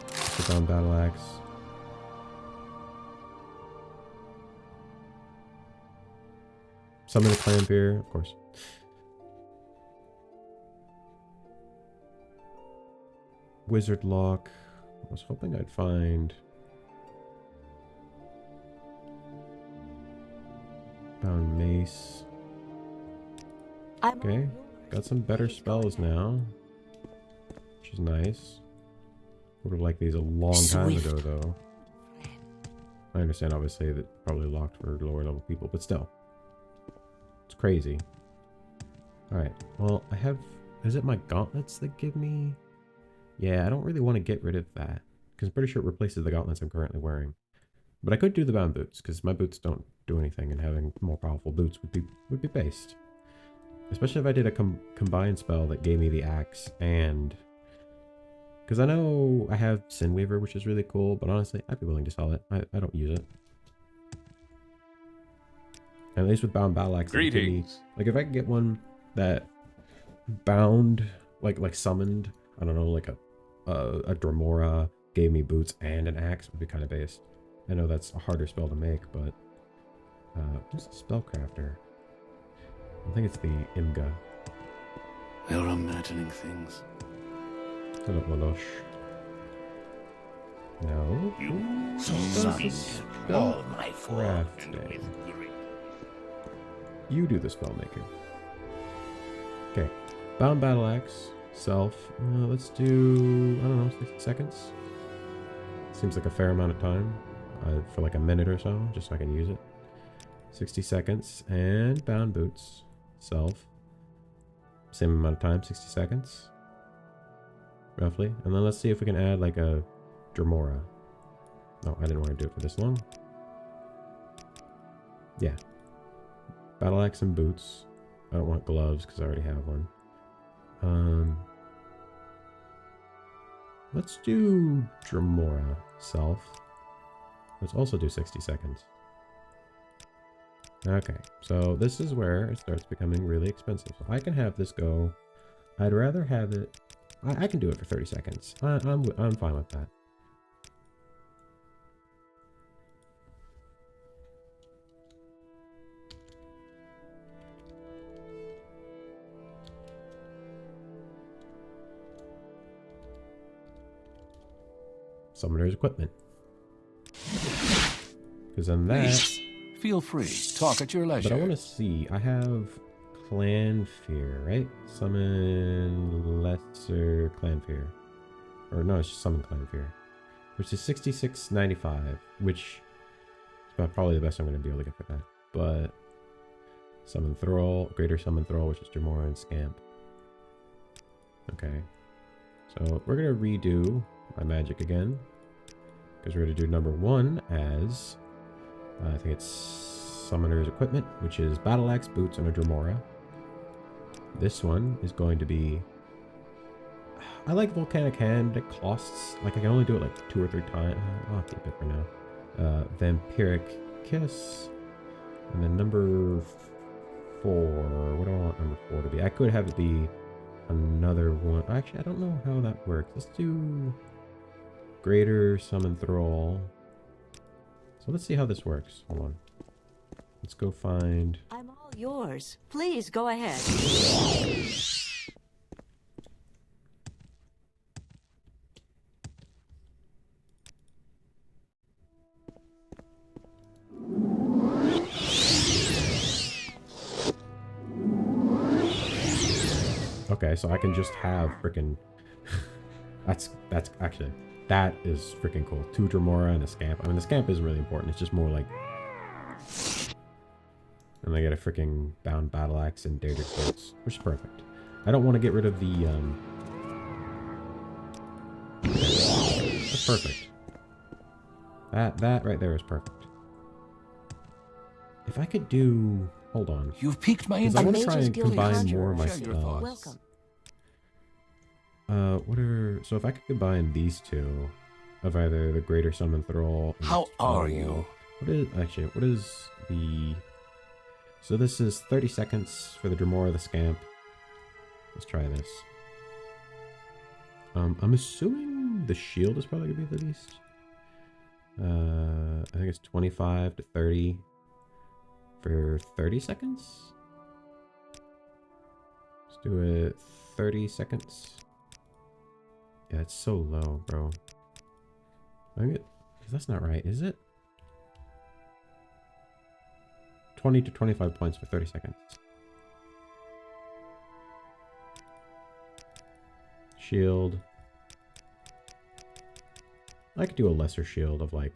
Put down battle axe. Summon a clampier, of course. Wizard lock. I was hoping I'd find bound mace. Okay, got some better spells now, which is nice. Would have liked these a long time ago, though. I understand, obviously, that probably locked for lower level people, but still, it's crazy. All right, well, I have. Is it my gauntlets that give me? Yeah, I don't really want to get rid of that because I'm pretty sure it replaces the gauntlets I'm currently wearing. But I could do the bound boots because my boots don't do anything, and having more powerful boots would be based. Especially if I did a combined spell that gave me the axe and... Because I know I have Sin Weaver, which is really cool, but honestly, I'd be willing to sell it. I don't use it. And at least with bound battle axe, Greetings. Like if I could get one that bound, like summoned, I don't know, like a Dremora, gave me boots and an axe, would be kind of based. I know that's a harder spell to make, but who's the spellcrafter? I think it's the Imga. You're imagining things. Shut up, Lelouch. No. You Summons all my form. Crafting. You do the spell making. Okay. Bound battle axe. Self. Let's do, I don't know, 60 seconds. Seems like a fair amount of time. For like a minute or so, just so I can use it. 60 seconds. And bound boots. Self. Same amount of time, 60 seconds. Roughly. And then let's see if we can add like a Dremora. No, I didn't want to do it for this long. Yeah. Battle axe and boots. I don't want gloves because I already have one. Let's do Dremora. Self. Let's also do 60 seconds. Okay, so this is where it starts becoming really expensive. So I can have this go. I'd rather have it. I can do it for 30 seconds. I'm fine with that. summoner's equipment. Because then that... Feel free. Talk at your leisure. But I want to see. I have Clan Fear, right? Summon Lesser Clan Fear. Or no, it's just Summon Clan Fear. Which is 66.95, which is probably the best I'm going to be able to get for that. But Summon Thrall, Greater Summon Thrall, which is Dremora and Scamp. Okay. So we're going to redo my magic again. Because we're going to do number 1 as... I think it's Summoner's Equipment, which is Battle Axe, Boots, and a Dremora. This one is going to be... I like Volcanic Hand. It costs... Like, I can only do it like 2 or 3 times. I'll keep it for now. Vampiric Kiss. And then number 4... What do I want number 4 to be? I could have it be another one. Actually, I don't know how that works. Let's do... Greater Summon Thrall. So let's see how this works. Hold on. Let's go find... I'm all yours. Please go ahead. Okay, so I can just have freaking... that's actually... That is freaking cool. 2 Dremora and a Scamp. I mean, the Scamp isn't really important. It's just more like... And I get a freaking Bound Battle Axe and Daedric Bolts, which is perfect. I don't want to get rid of the... That's perfect. That right there is perfect. If I could do... Hold on. You've piqued my interest. I want to Mage's try and Guild combine Conjurer. more of my Share your spells. thoughts. Welcome. What are... So if I could combine these two of either the Greater Summon Thrall... How are you? What is... Actually, what is the... So this is 30 seconds for the Dremora, the Scamp. Let's try this. I'm assuming the shield is probably going to be the least. I think it's 25 to 30 for 30 seconds. Let's do it 30 seconds. Yeah, it's so low, bro. I think that's not right, is it? 20 to 25 points for 30 seconds. Shield. I could do a lesser shield of like,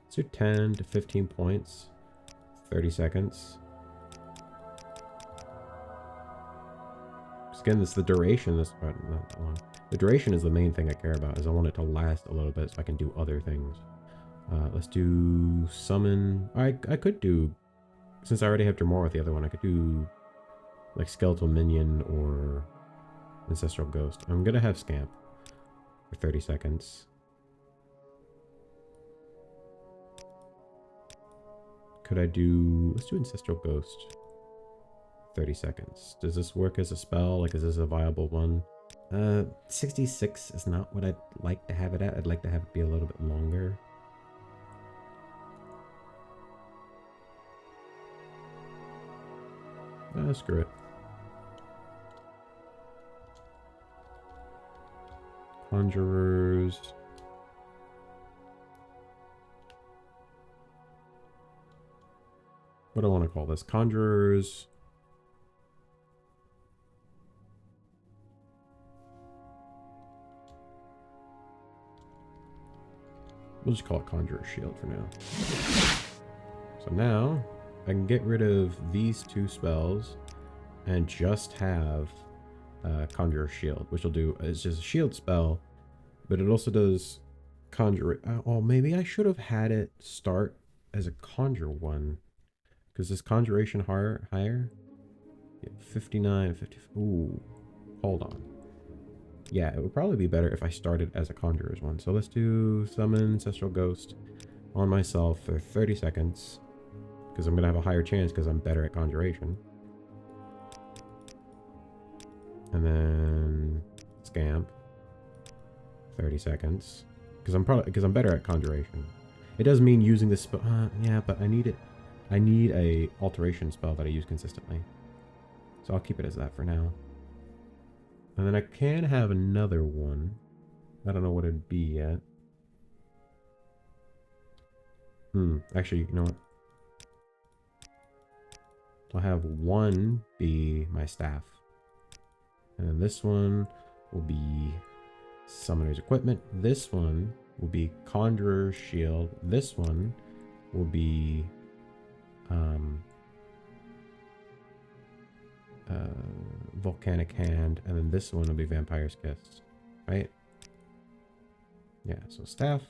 let's do 10 to 15 points, 30 seconds. Again, this the duration. This not that long. The duration is the main thing I care about. Is I want it to last a little bit so I can do other things. Let's do summon. I could do, since I already have Dremora with the other one, I could do like Skeletal Minion or Ancestral Ghost. I'm gonna have Scamp for 30 seconds. Could I do... Let's do Ancestral Ghost. 30 seconds. Does this work as a spell? Like, is this a viable one? 66 is not what I'd like to have it at. I'd like to have it be a little bit longer. Screw it. Conjurers. What do I want to call this? Conjurers. We'll just call it Conjurer Shield for now. So now I can get rid of these 2 spells and just have Conjurer Shield, which will do, it's just a shield spell, but it also does Conjure. Oh, maybe I should have had it start as a Conjure one, because this Conjuration higher? Yeah, 59, 50. Ooh, hold on. Yeah, it would probably be better if I started as a Conjurer's one. So let's do Summon Ancestral Ghost on myself for 30 seconds. Because I'm going to have a higher chance because I'm better at Conjuration. And then Scamp. 30 seconds. Because I'm better at Conjuration. It does mean using this spell. Yeah, but I need it. I need a alteration spell that I use consistently. So I'll keep it as that for now. And then I can have another one. I don't know what it'd be yet. Actually, you know what? I'll have one be my staff. And then this one will be Summoner's Equipment. This one will be Conjurer's Shield. This one will be Volcanic Hand. And then this one will be Vampire's Kiss. Right? Yeah, so staff.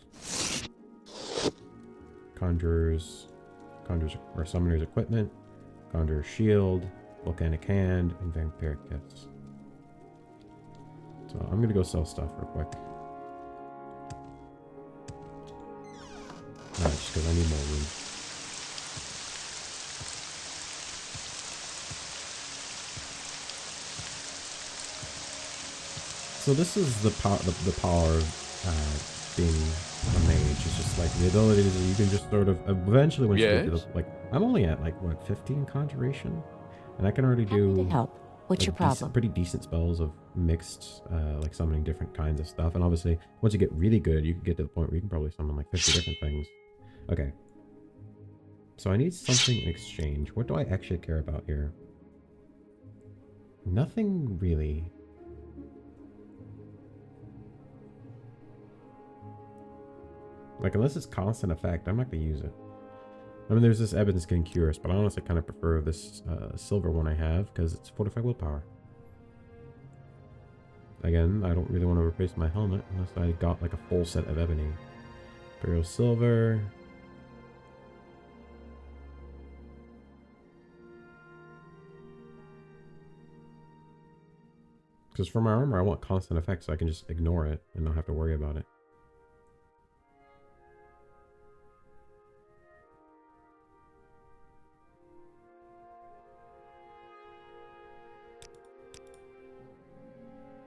Conjurer's or Summoner's Equipment. Conjurer's Shield. Volcanic Hand. And Vampire Kiss. So I'm gonna go sell stuff real quick. Alright, just because I need more room. So this is the power of being a mage. It's just like the ability to you can just sort of eventually once you get to the, like I'm only at like what 15 conjuration, and I can already do Happy to help. What's your problem? Pretty decent spells of mixed, like summoning different kinds of stuff. And obviously, once you get really good, you can get to the point where you can probably summon like 50 different things. Okay. So I need something in exchange. What do I actually care about here? Nothing really. Like, unless it's constant effect, I'm not going to use it. I mean, there's this evidence getting curious, but I honestly kind of prefer this silver one I have because it's fortified willpower. Again, I don't really want to replace my helmet unless I got like a full set of ebony. Imperial silver. Because for my armor, I want constant effect so I can just ignore it and not have to worry about it.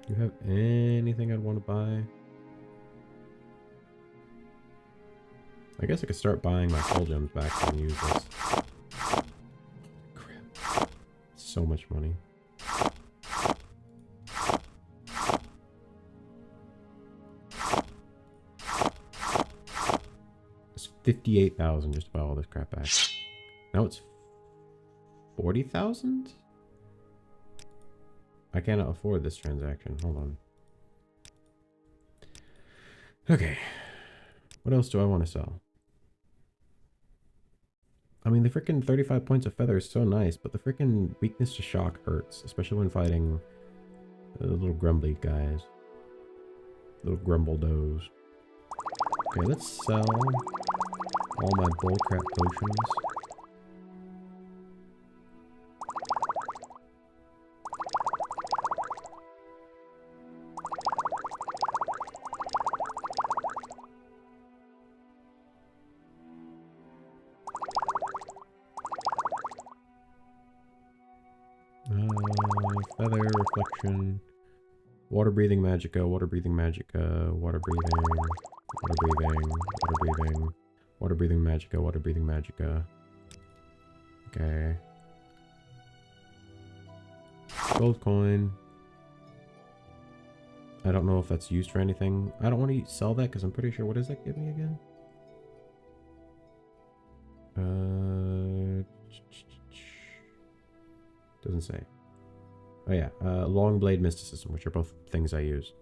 Do you have anything I'd want to buy? I guess I could start buying my soul gems back and use this. Crap. So much money. It's 58,000 just to buy all this crap back. Now it's 40,000? I cannot afford this transaction. Hold on. Okay. What else do I want to sell? I mean, the freaking 35 points of feather is so nice, but the freaking weakness to shock hurts, especially when fighting the little grumbly guys. Little grumble does. Okay, let's sell all my bullcrap potions. Feather, reflection, water breathing magicka, water breathing magicka, water breathing, water breathing, water breathing, water breathing magicka, water breathing magicka. Okay. Gold coin. I don't know if that's used for anything. I don't want to sell that because I'm pretty sure. What does that give me again? Doesn't say. Oh yeah, long blade mysticism, which are both things I use.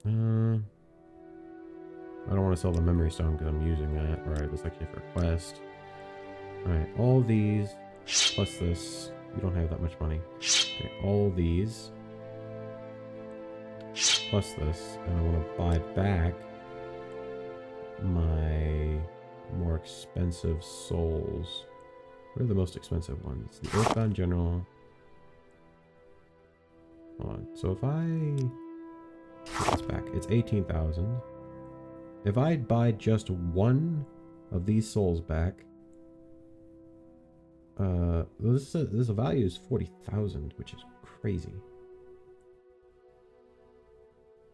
I don't want to sell the memory stone because I'm using that. Alright, this actually for a quest. Alright, all these plus this. You don't have that much money. Okay, all these plus this, and I want to buy back my more expensive souls. What are the most expensive ones? The Earthbound General. Hold on. So if I put this back, it's 18,000. If I buy just one of these souls back, this value is 40,000, which is crazy.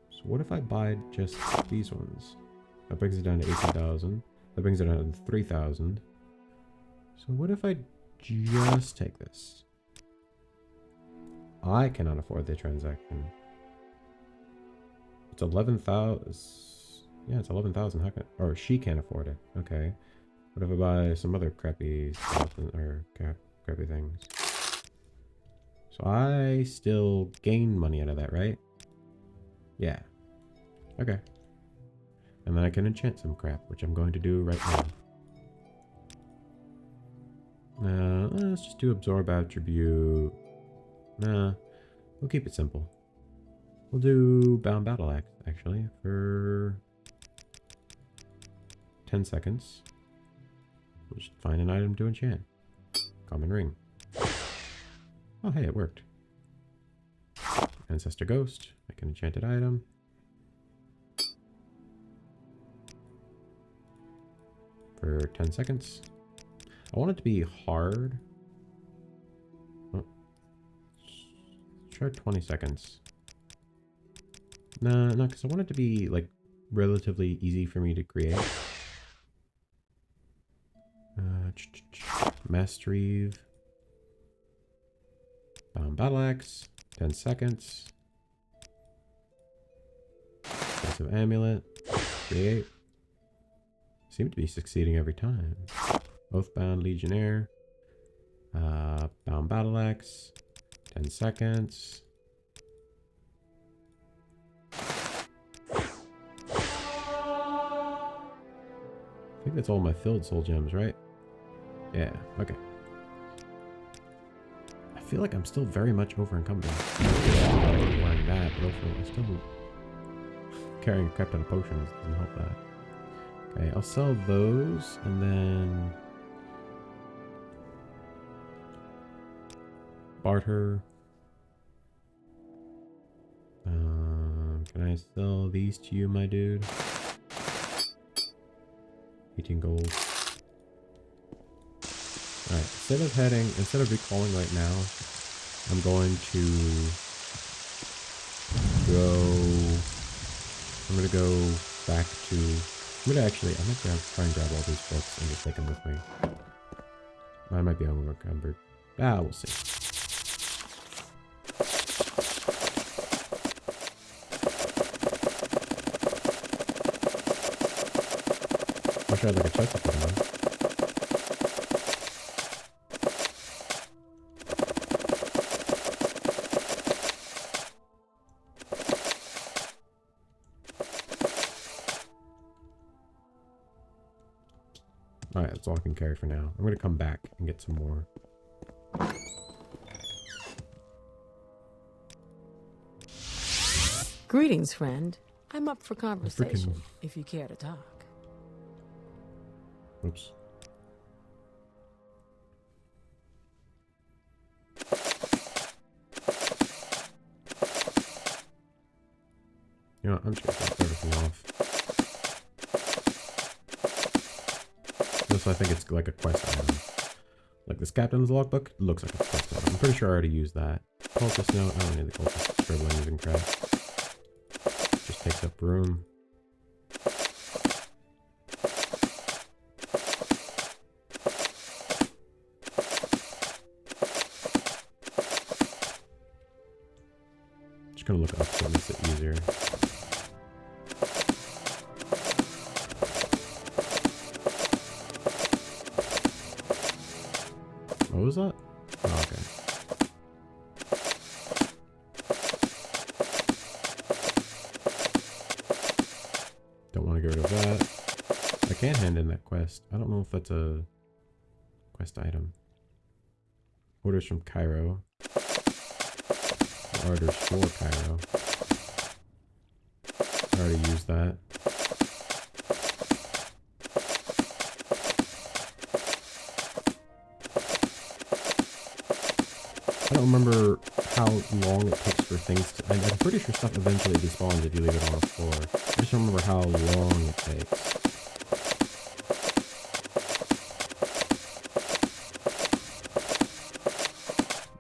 So what if I buy just these ones? That brings it down to 18,000. That brings it down to 3,000. So what if I just take this? I cannot afford the transaction. It's 11,000. Yeah, it's 11,000. How can, or she can't afford it. Okay. What if I buy some other crappy stuff or crappy things? So I still gain money out of that, right? Yeah. Okay. And then I can enchant some crap, which I'm going to do right now. Let's just do absorb attribute. Nah, we'll keep it simple. We'll do bound battle axe, actually, for 10 seconds. We'll just find an item to enchant. Common ring. Oh, hey, it worked. Ancestor Ghost. Make an enchanted item. For 10 seconds. I want it to be hard. Oh. Try 20 seconds. No, because I want it to be, like, relatively easy for me to create. Mastery. Bound battle axe. 10 seconds. Passive amulet. Create. Seem to be succeeding every time. Oathbound Legionnaire. Bound battle axe. 10 seconds. I think that's all my filled soul gems, right? Yeah, okay. I feel like I'm still very much over encumbered. Wearing that, but also I'm still carrying a crap ton of potions. Doesn't help that. Okay, I'll sell those and then barter. Can I sell these to you, my dude? 18 gold. Alright, instead of recalling right now, I'm going to go back to, I'm gonna try and grab all these books and just take them with me. I might be over-encumbered. We'll see. Wish I had like a chest to put them on. Alright, that's all I can carry for now. I'm gonna come back and get some more. Greetings, friend. I'm up for conversation, if you care to talk. Oops. You know what, I'm just gonna drop everything off. This, I think it's like a quest item. Like this captain's logbook looks like a quest item. I'm pretty sure I already used that. Cultist note, I don't need the cultist scribbling using crap. Just takes up room. Just gonna look up so it makes it easier. What was that? Oh, okay. Don't want to get rid of that. I can hand in that quest. I don't know if that's a quest item. Orders from Cairo. Orders for Cairo. I already used that. I don't remember how long it takes for things to... I'm pretty sure stuff eventually despawns if you leave it on the floor. I just don't remember how long it takes.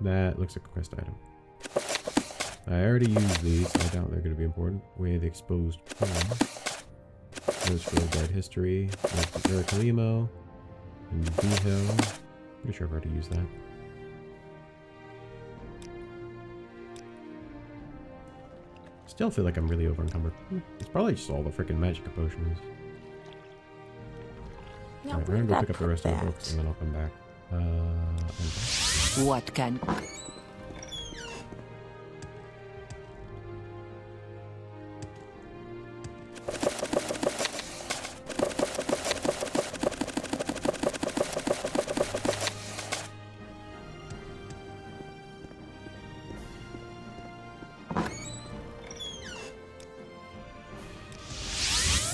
That looks like a quest item. I already used these, so I doubt they're going to be important. Way of the exposed form. Let's go guard history. Eric Kalimo. And D-Hill. Pretty sure I've already used that. Still feel like I'm really over encumbered. It's probably just all the freaking magic potions. Alright, we're gonna go pick up the rest of the books and then I'll come back. What can...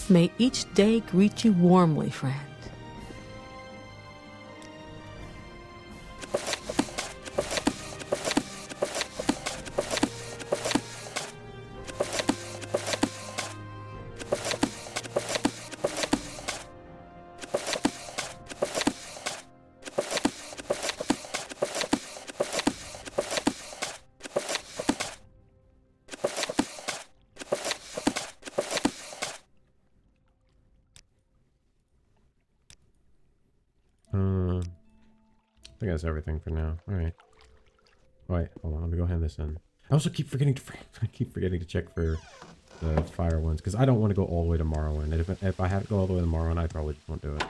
May each day greet you warmly, friend. I think that's everything for now. Alright. Alright, hold on, let me go hand this in. I also keep forgetting to check for the fire ones, because I don't want to go all the way to Morrowind. And if I have to go all the way to Morrowind, I probably just won't do it.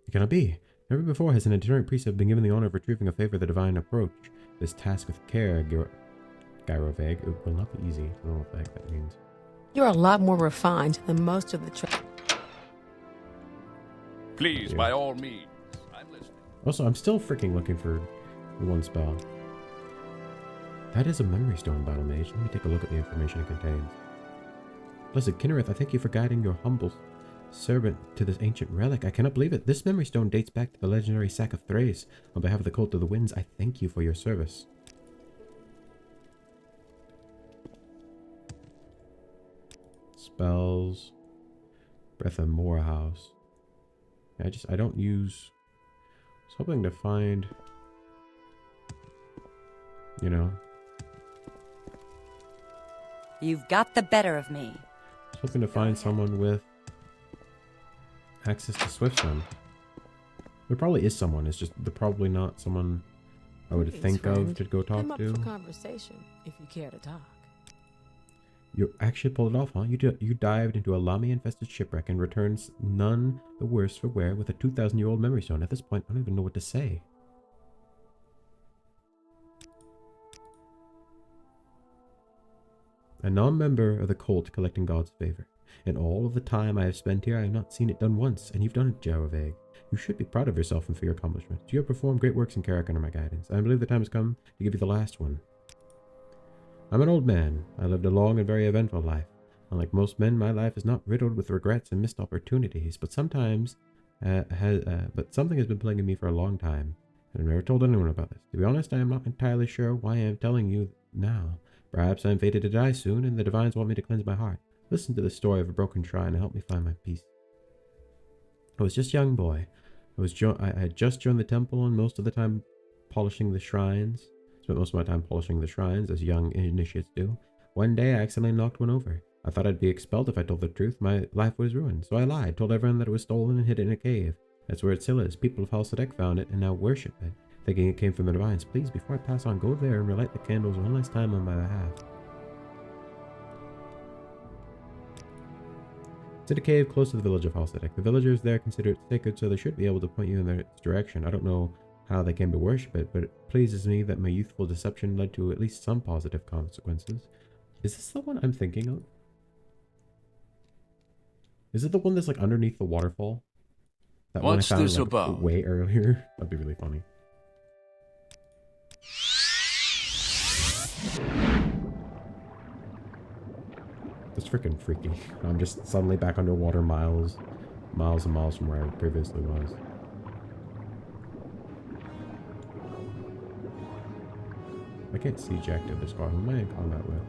It cannot be. Never before has an itinerant priest been given the honor of retrieving a favor the divine approach. This task with care, Gyroveg, it will not be easy. I don't know what the heck that means. You're a lot more refined than most of the Please, by all means. I'm listening. Also, I'm still freaking looking for the one spell. That is a memory stone, battlemage. Let me take a look at the information it contains. Blessed Kinnereth, I thank you for guiding your humble servant to this ancient relic. I cannot believe it. This memory stone dates back to the legendary sack of Thrace. On behalf of the Cult of the Winds, I thank you for your service. Spells. Breath of Moorhouse. I don't use... I was hoping to find... You know... You've got the better of me. I was hoping to find someone with access to Swiftswim. There probably is someone. It's just they're probably not someone I would think of to go talk I'm up to. for conversation if you care to talk. You actually pulled it off, huh? You dived into a Lami-infested shipwreck and returned none the worse for wear with a 2,000-year-old memory stone. At this point, I don't even know what to say. A non-member of the cult collecting God's favor. In all of the time I have spent here, I have not seen it done once, and you've done it, Gyroveg. You should be proud of yourself and for your accomplishments. You have performed great works in Carrick under my guidance. I believe the time has come to give you the last one. I'm an old man. I lived a long and very eventful life. Unlike most men, my life is not riddled with regrets and missed opportunities, but something has been plaguing me for a long time, and I've never told anyone about this. To be honest, I am not entirely sure why I am telling you now. Perhaps I am fated to die soon, and the divines want me to cleanse my heart. Listen to the story of a broken shrine and help me find my peace. I was just a young boy. I had just joined the temple, and most of the time polishing the shrines. Spent most of my time polishing the shrines, as young initiates do. One day, I accidentally knocked one over. I thought I'd be expelled if I told the truth. My life was ruined, so I lied, told everyone that it was stolen and hid it in a cave. That's where it still is. People of Halsadek found it and now worship it, thinking it came from the divines. Please, before I pass on, go there and relight the candles one last time on my behalf. It's in a cave close to the village of Halsadek. The villagers there consider it sacred, so they should be able to point you in its direction. I don't know how they came to worship it, but it pleases me that my youthful deception led to at least some positive consequences. Is this the one I'm thinking of? Is it the one that's like underneath the waterfall? That What's one I this found like, about? way earlier. That'd be really funny. That's freaking freaky. I'm just suddenly back underwater miles and miles from where I previously was. I can't see Jack to this far. Who am I in combat with?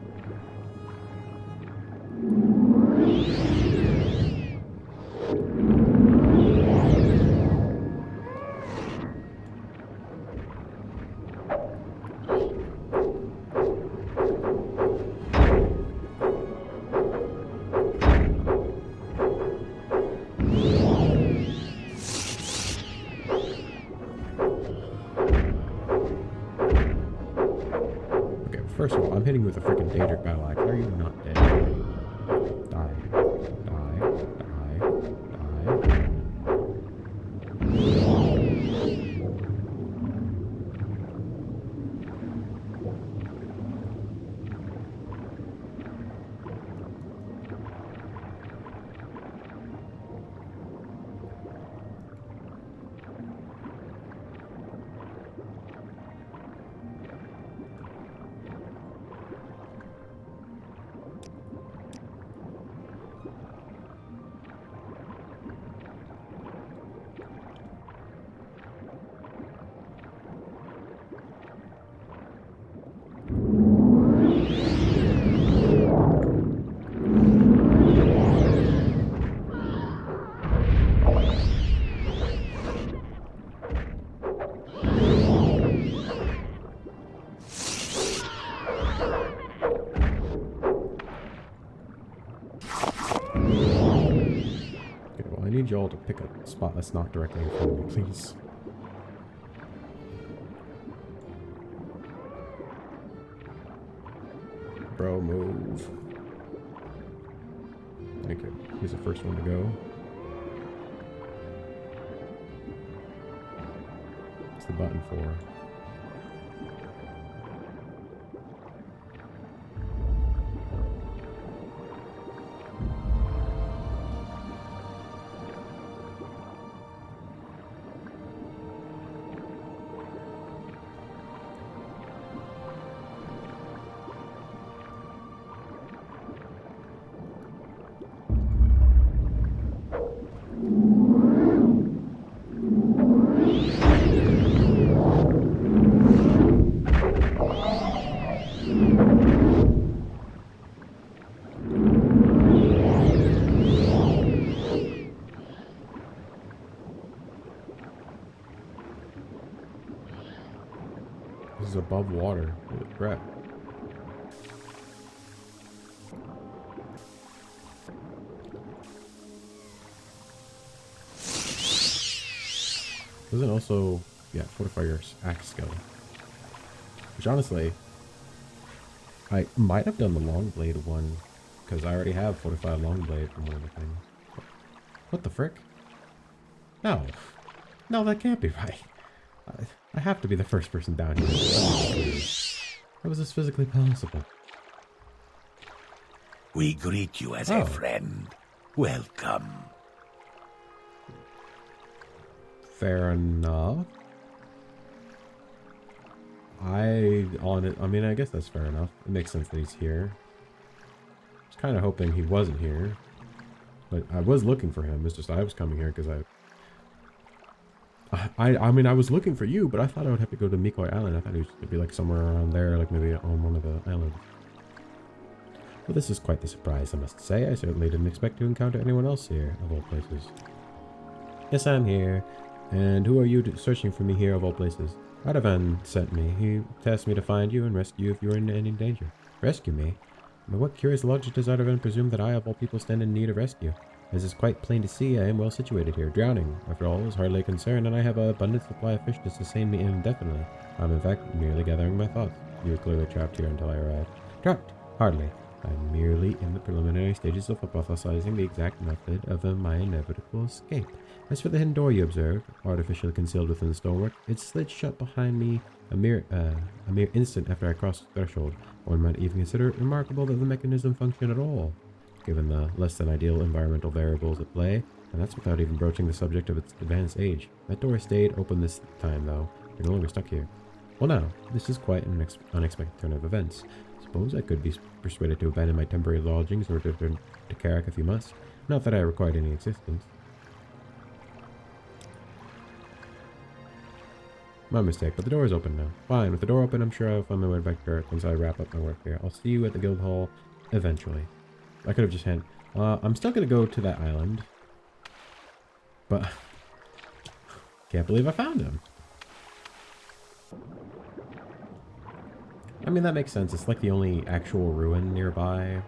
hitting you with a freaking Daedric battle axe. Are you not dead? Die. Die. Die. Die. Y'all to pick a spot that's not directly in front of me, please. Bro, move. Okay, he's the first one to go. What's the button for? This is above water. Holy crap. Doesn't also, yeah, fortify your axe skill. Which honestly, I might have done the long blade one, because I already have fortified long blade from one of the things. What the frick? No. No, that can't be right. I have to be the first person down here. How is this physically possible? We greet you as a friend. Welcome. Fair enough. I mean, I guess that's fair enough. It makes sense that he's here. I was kind of hoping he wasn't here. But I was looking for him. It's just I was coming here because I mean, I was looking for you, but I thought I would have to go to Mykoi Island. I thought it'd be like somewhere around there, like maybe on one of the islands. Well, this is quite the surprise, I must say. I certainly didn't expect to encounter anyone else here, of all places. Yes, I'm here. And who are you searching for me here, of all places? Radovan sent me. He tasked me to find you and rescue you if you are in any danger. Rescue me? By what curious logic does Radovan presume that I, of all people, stand in need of rescue? As is quite plain to see, I am well situated here. Drowning, after all, is hardly a concern, and I have an abundant supply of fish to sustain me indefinitely. I'm in fact merely gathering my thoughts. You were clearly trapped here until I arrived. Trapped? Hardly. I'm merely in the preliminary stages of hypothesizing the exact method of my inevitable escape. As for the hidden door you observed, artificially concealed within the stonework, it slid shut behind me a mere instant after I crossed the threshold. One might even consider it remarkable that the mechanism functioned at all, given the less than ideal environmental variables at play, and that's without even broaching the subject of its advanced age. That door stayed open this time, though. You're no longer stuck here. Well now, this is quite an unexpected turn of events. Suppose I could be persuaded to abandon my temporary lodgings or return to Carrick if you must. Not that I required any assistance. My mistake, but the door is open now. Fine, with the door open, I'm sure I'll find my way back to Carrick once I wrap up my work here. I'll see you at the guild hall eventually. I could have just had... I'm still going to go to that island. But... can't believe I found him. I mean, that makes sense. It's like the only actual ruin nearby.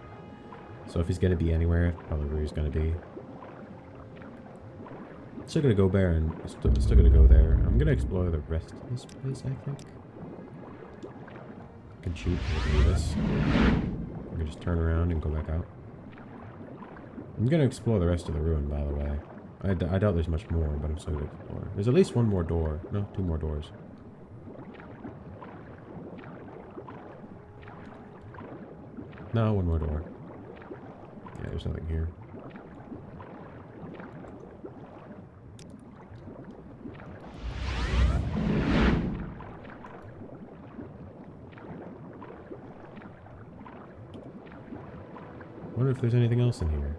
So if he's going to be anywhere, probably where he's going to be. Still going to go there and still going to go there. I'm going to explore the rest of this place, I think. can shoot. I can do this. I can just turn around and go back out. I'm gonna explore the rest of the ruin, by the way. I doubt there's much more, but I'm still gonna explore. There's at least one more door. No, 2 more doors. No, 1 more door. Yeah, there's nothing here. I wonder if there's anything else in here.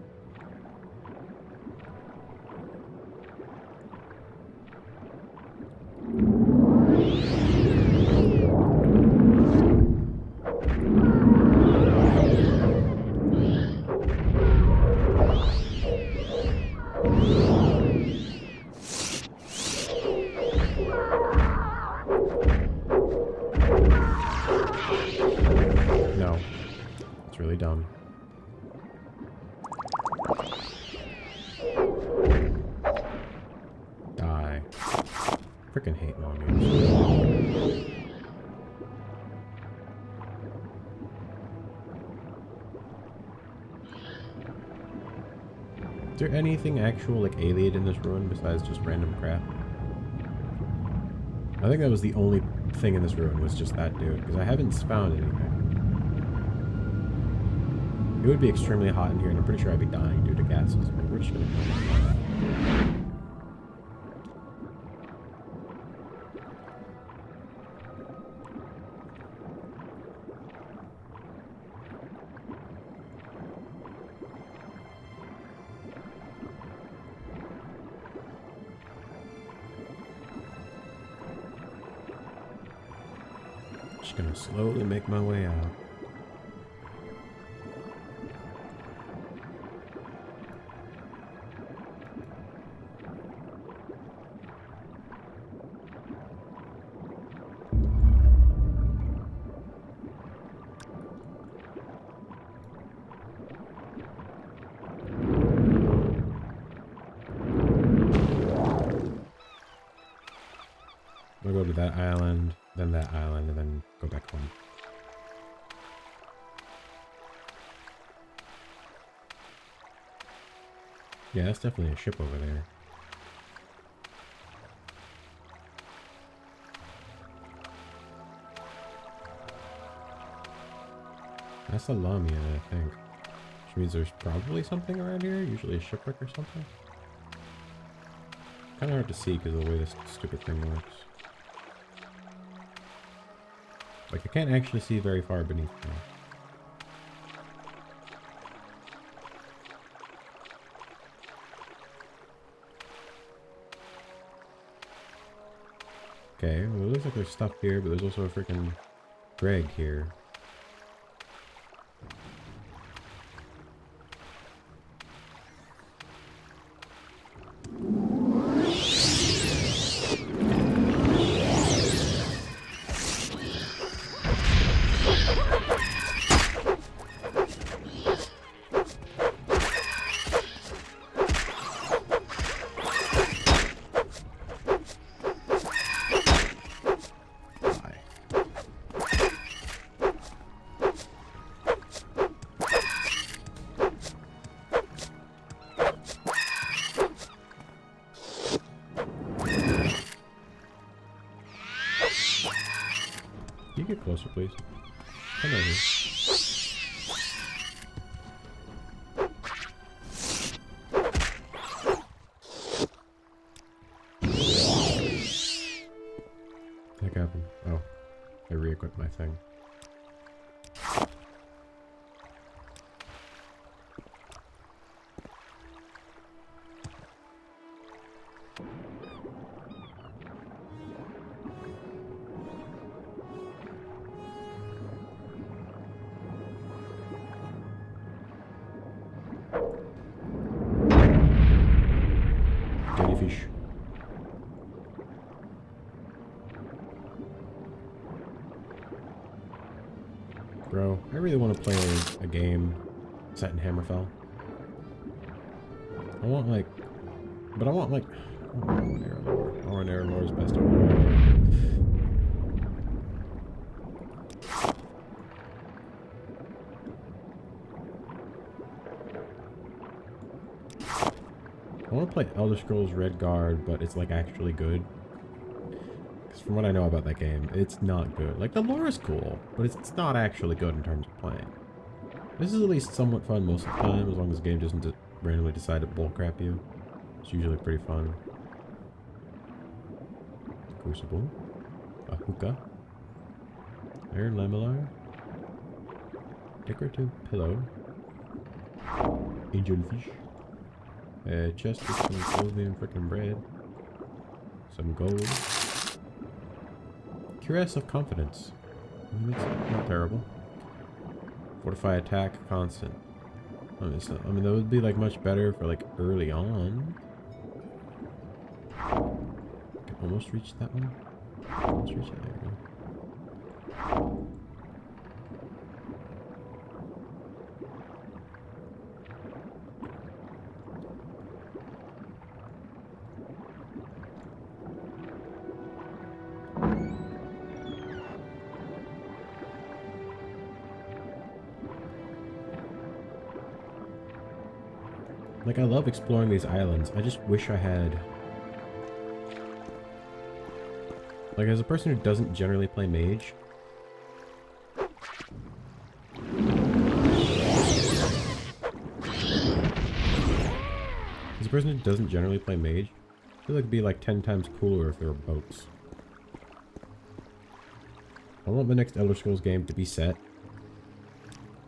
No. It's really dumb. Die. Freaking hate long games. Is there anything actual like Ayleid in this ruin besides just random crap? I think that was the only thing in this ruin was just that dude, because I haven't found anything. It would be extremely hot in here, and I'm pretty sure I'd be dying due to gases, but we're just gonna go. Just gonna slowly make my way out. We'll go to that island, then that island, and then go back home. Yeah, that's definitely a ship over there. That's a Lamia, I think. Which means there's probably something around here, usually a shipwreck or something. Kinda hard to see because of the way this stupid thing works. Like, I can't actually see very far beneath me. Okay, well, it looks like there's stuff here, but there's also a freaking Greg here. Can you get closer, please? Come over here. What happened? Oh, I re-equipped my thing. Jellyfish. Bro, I really want to play a game set in Hammerfell. I want like, but I want like, I want Air Lore. I want Air Lore's best of all. I want to play Elder Scrolls Redguard, but it's like actually good. Because from what I know about that game, it's not good. Like the lore is cool, but it's not actually good in terms of playing. This is at least somewhat fun most of the time, as long as the game doesn't randomly decide to bullcrap you. It's usually pretty fun. Crucible. A hookah. Iron Lamellar. Decorative pillow. Angelfish. A chest with some clothing and frickin' bread. Some gold. Cuirass of Confidence. That's not terrible. Fortify attack constant. I mean, that would be like much better for like early on. Can almost reach that one. Almost reach it. There we go. Like, I love exploring these islands. I just wish I had... Like, as a person who doesn't generally play mage... As a person who doesn't generally play mage, I feel like it'd be like 10 times cooler if there were boats. I want the next Elder Scrolls game to be set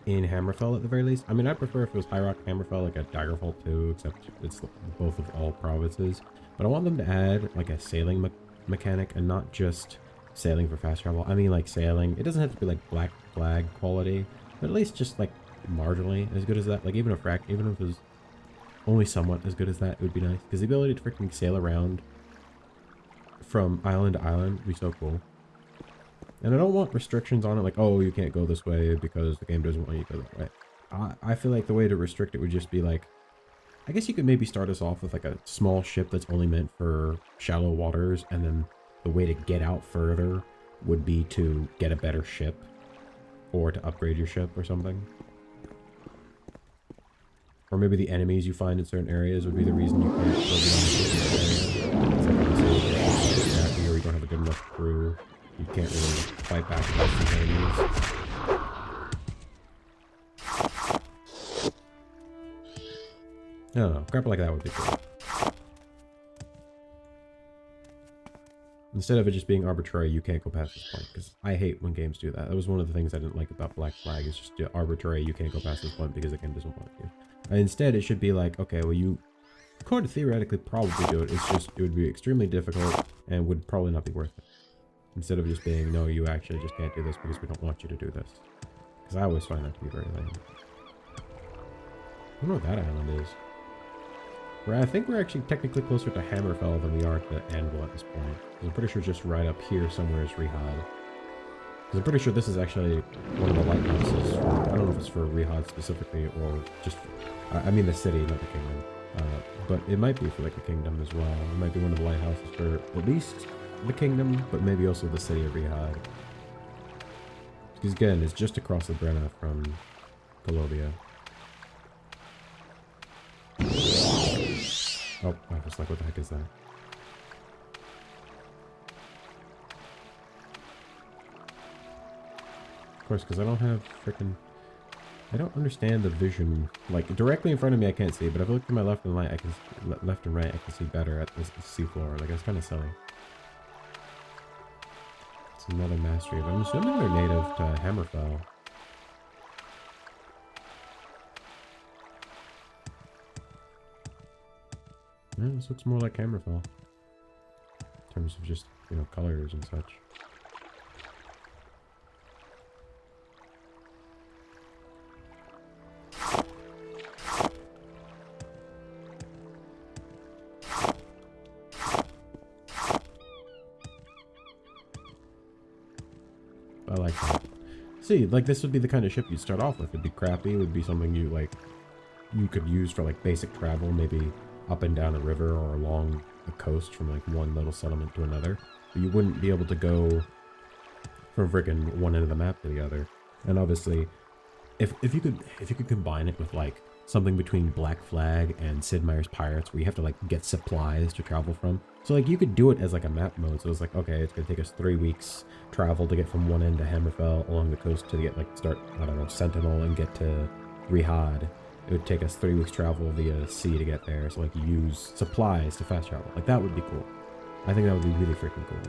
in Hammerfell at the very least. I mean, I'd prefer if it was High Rock Hammerfell, like a Daggerfall 2, except it's both of all provinces. But I want them to add like a sailing mechanic and not just sailing for fast travel. I mean, like sailing. It doesn't have to be like Black Flag quality, but at least just like marginally as good as that. Like even if it was only somewhat as good as that, it would be nice. Because the ability to freaking sail around from island to island would be so cool. And I don't want restrictions on it, like, oh, you can't go this way because the game doesn't want you to go that way. I feel like the way to restrict it would just be like, I guess you could maybe start us off with like a small ship that's only meant for shallow waters, and then the way to get out further would be to get a better ship or to upgrade your ship or something. Or maybe the enemies you find in certain areas would be the reason you can't go beyond a certain area. It's like obviously you're happy or you don't have a good enough crew. You can't really fight back against these enemies. I don't know. Crap like that would be cool. Instead of it just being arbitrary, you can't go past this point. Because I hate when games do that. That was one of the things I didn't like about Black Flag. It's just arbitrary, you can't go past this point because the game doesn't want you. And instead, it should be like, okay, well, you could theoretically probably do it. It's just, it would be extremely difficult and would probably not be worth it. Instead of just being, no, you actually just can't do this because we don't want you to do this. Because I always find that to be very lame. I don't know what that island is. I think we're actually technically closer to Hammerfell than we are to Anvil at this point. I'm pretty sure just right up here somewhere is Rehad. Because I'm pretty sure this is actually one of the lighthouses. I don't know if it's for Rehad specifically or just... I mean the city, not the kingdom. But it might be for like the kingdom as well. It might be one of the lighthouses for at least the kingdom, but maybe also the city of Rehad. Because again, it's just across the Brenna from Colovia. Oh, I was like, what the heck is that? Of course, because I don't have freaking... I don't understand the vision. Like, directly in front of me I can't see, but if I look to my left and right, left and right, I can see better at this seafloor. Like, it's kind of silly. It's another mastery. I'm assuming they're native to Hammerfell. Yeah, this looks more like Hammerfell. In terms of just, you know, colors and such. I like that. See, like, this would be the kind of ship you'd start off with. It'd be crappy. It would be something you, like, you could use for, like, basic travel, maybe up and down a river or along the coast from, like, one little settlement to another. But you wouldn't be able to go from freaking one end of the map to the other. And obviously, if you could combine it with, like, something between Black Flag and Sid Meier's Pirates, where you have to like get supplies to travel from. So like you could do it as like a map mode. So it's like, okay, it's gonna take us 3 weeks travel to get from one end to Hammerfell along the coast to get like start, I don't know, Sentinel and get to Rihad. It would take us 3 weeks travel via sea to get there. So like you use supplies to fast travel. Like that would be cool. I think that would be really freaking cool.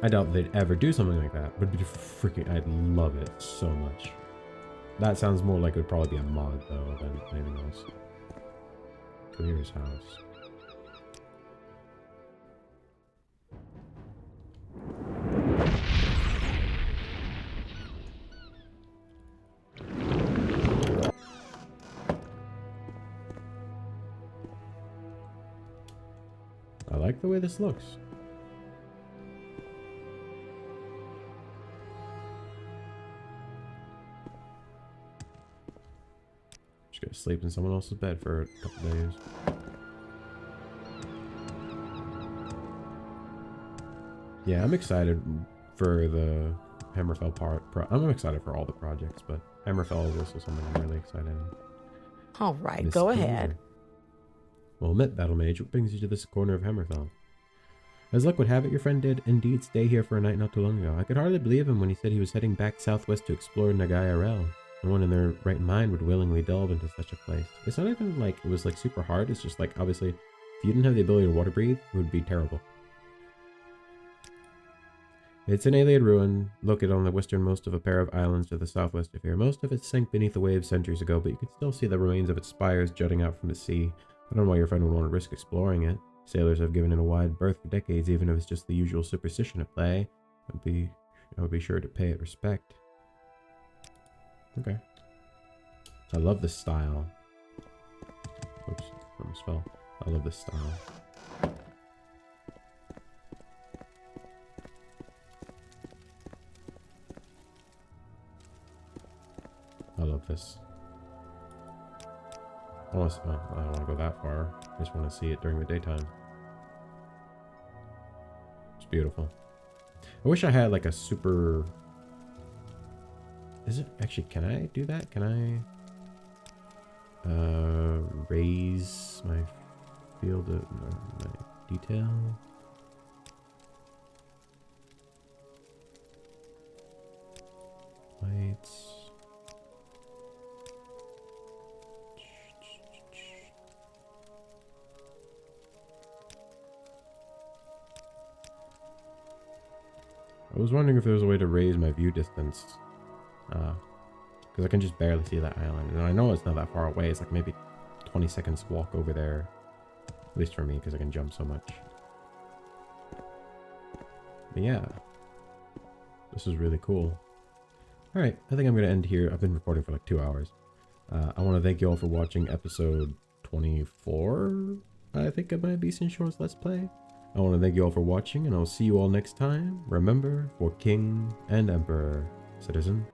I doubt they'd ever do something like that, but it'd be freaking, I'd love it so much. That sounds more like it would probably be a mod though than anything else. Clear's house. I like the way this looks. Just gonna sleep in someone else's bed for a couple days. Yeah, I'm excited for the Hammerfell part. I'm excited for all the projects, but Hammerfell is also something I'm really excited in. All right, go ahead. Well met, Battlemage. What brings you to this corner of Hammerfell? As luck would have it, your friend did indeed stay here for a night not too long ago. I could hardly believe him when he said he was heading back southwest to explore Nagaya Rel. No one in their right mind would willingly delve into such a place. It's not even like it was like super hard. It's just like, obviously, if you didn't have the ability to water breathe, it would be terrible. It's an Ayleid ruin, located on the westernmost of a pair of islands to the southwest of here. Most of it sank beneath the waves centuries ago, but you can still see the remains of its spires jutting out from the sea. I don't know why your friend would want to risk exploring it. Sailors have given it a wide berth for decades, even if it's just the usual superstition at play. I would be sure to pay it respect. Okay. I love this style. Oops, almost fell. I love this style. I love this. I don't want to go that far. I just want to see it during the daytime. It's beautiful. I wish I had like a super... Is it actually, can I do that? Can I raise my field of my detail? Lights. I was wondering if there was a way to raise my view distance. Because I can just barely see that island. And I know it's not that far away. It's like maybe 20 seconds walk over there. At least for me, because I can jump so much. But yeah. This is really cool. Alright, I think I'm going to end here. I've been recording for like 2 hours. I want to thank you all for watching episode 24, I think, of my Abecean Shores Let's Play. I want to thank you all for watching, and I'll see you all next time. Remember, for King and Emperor, citizen.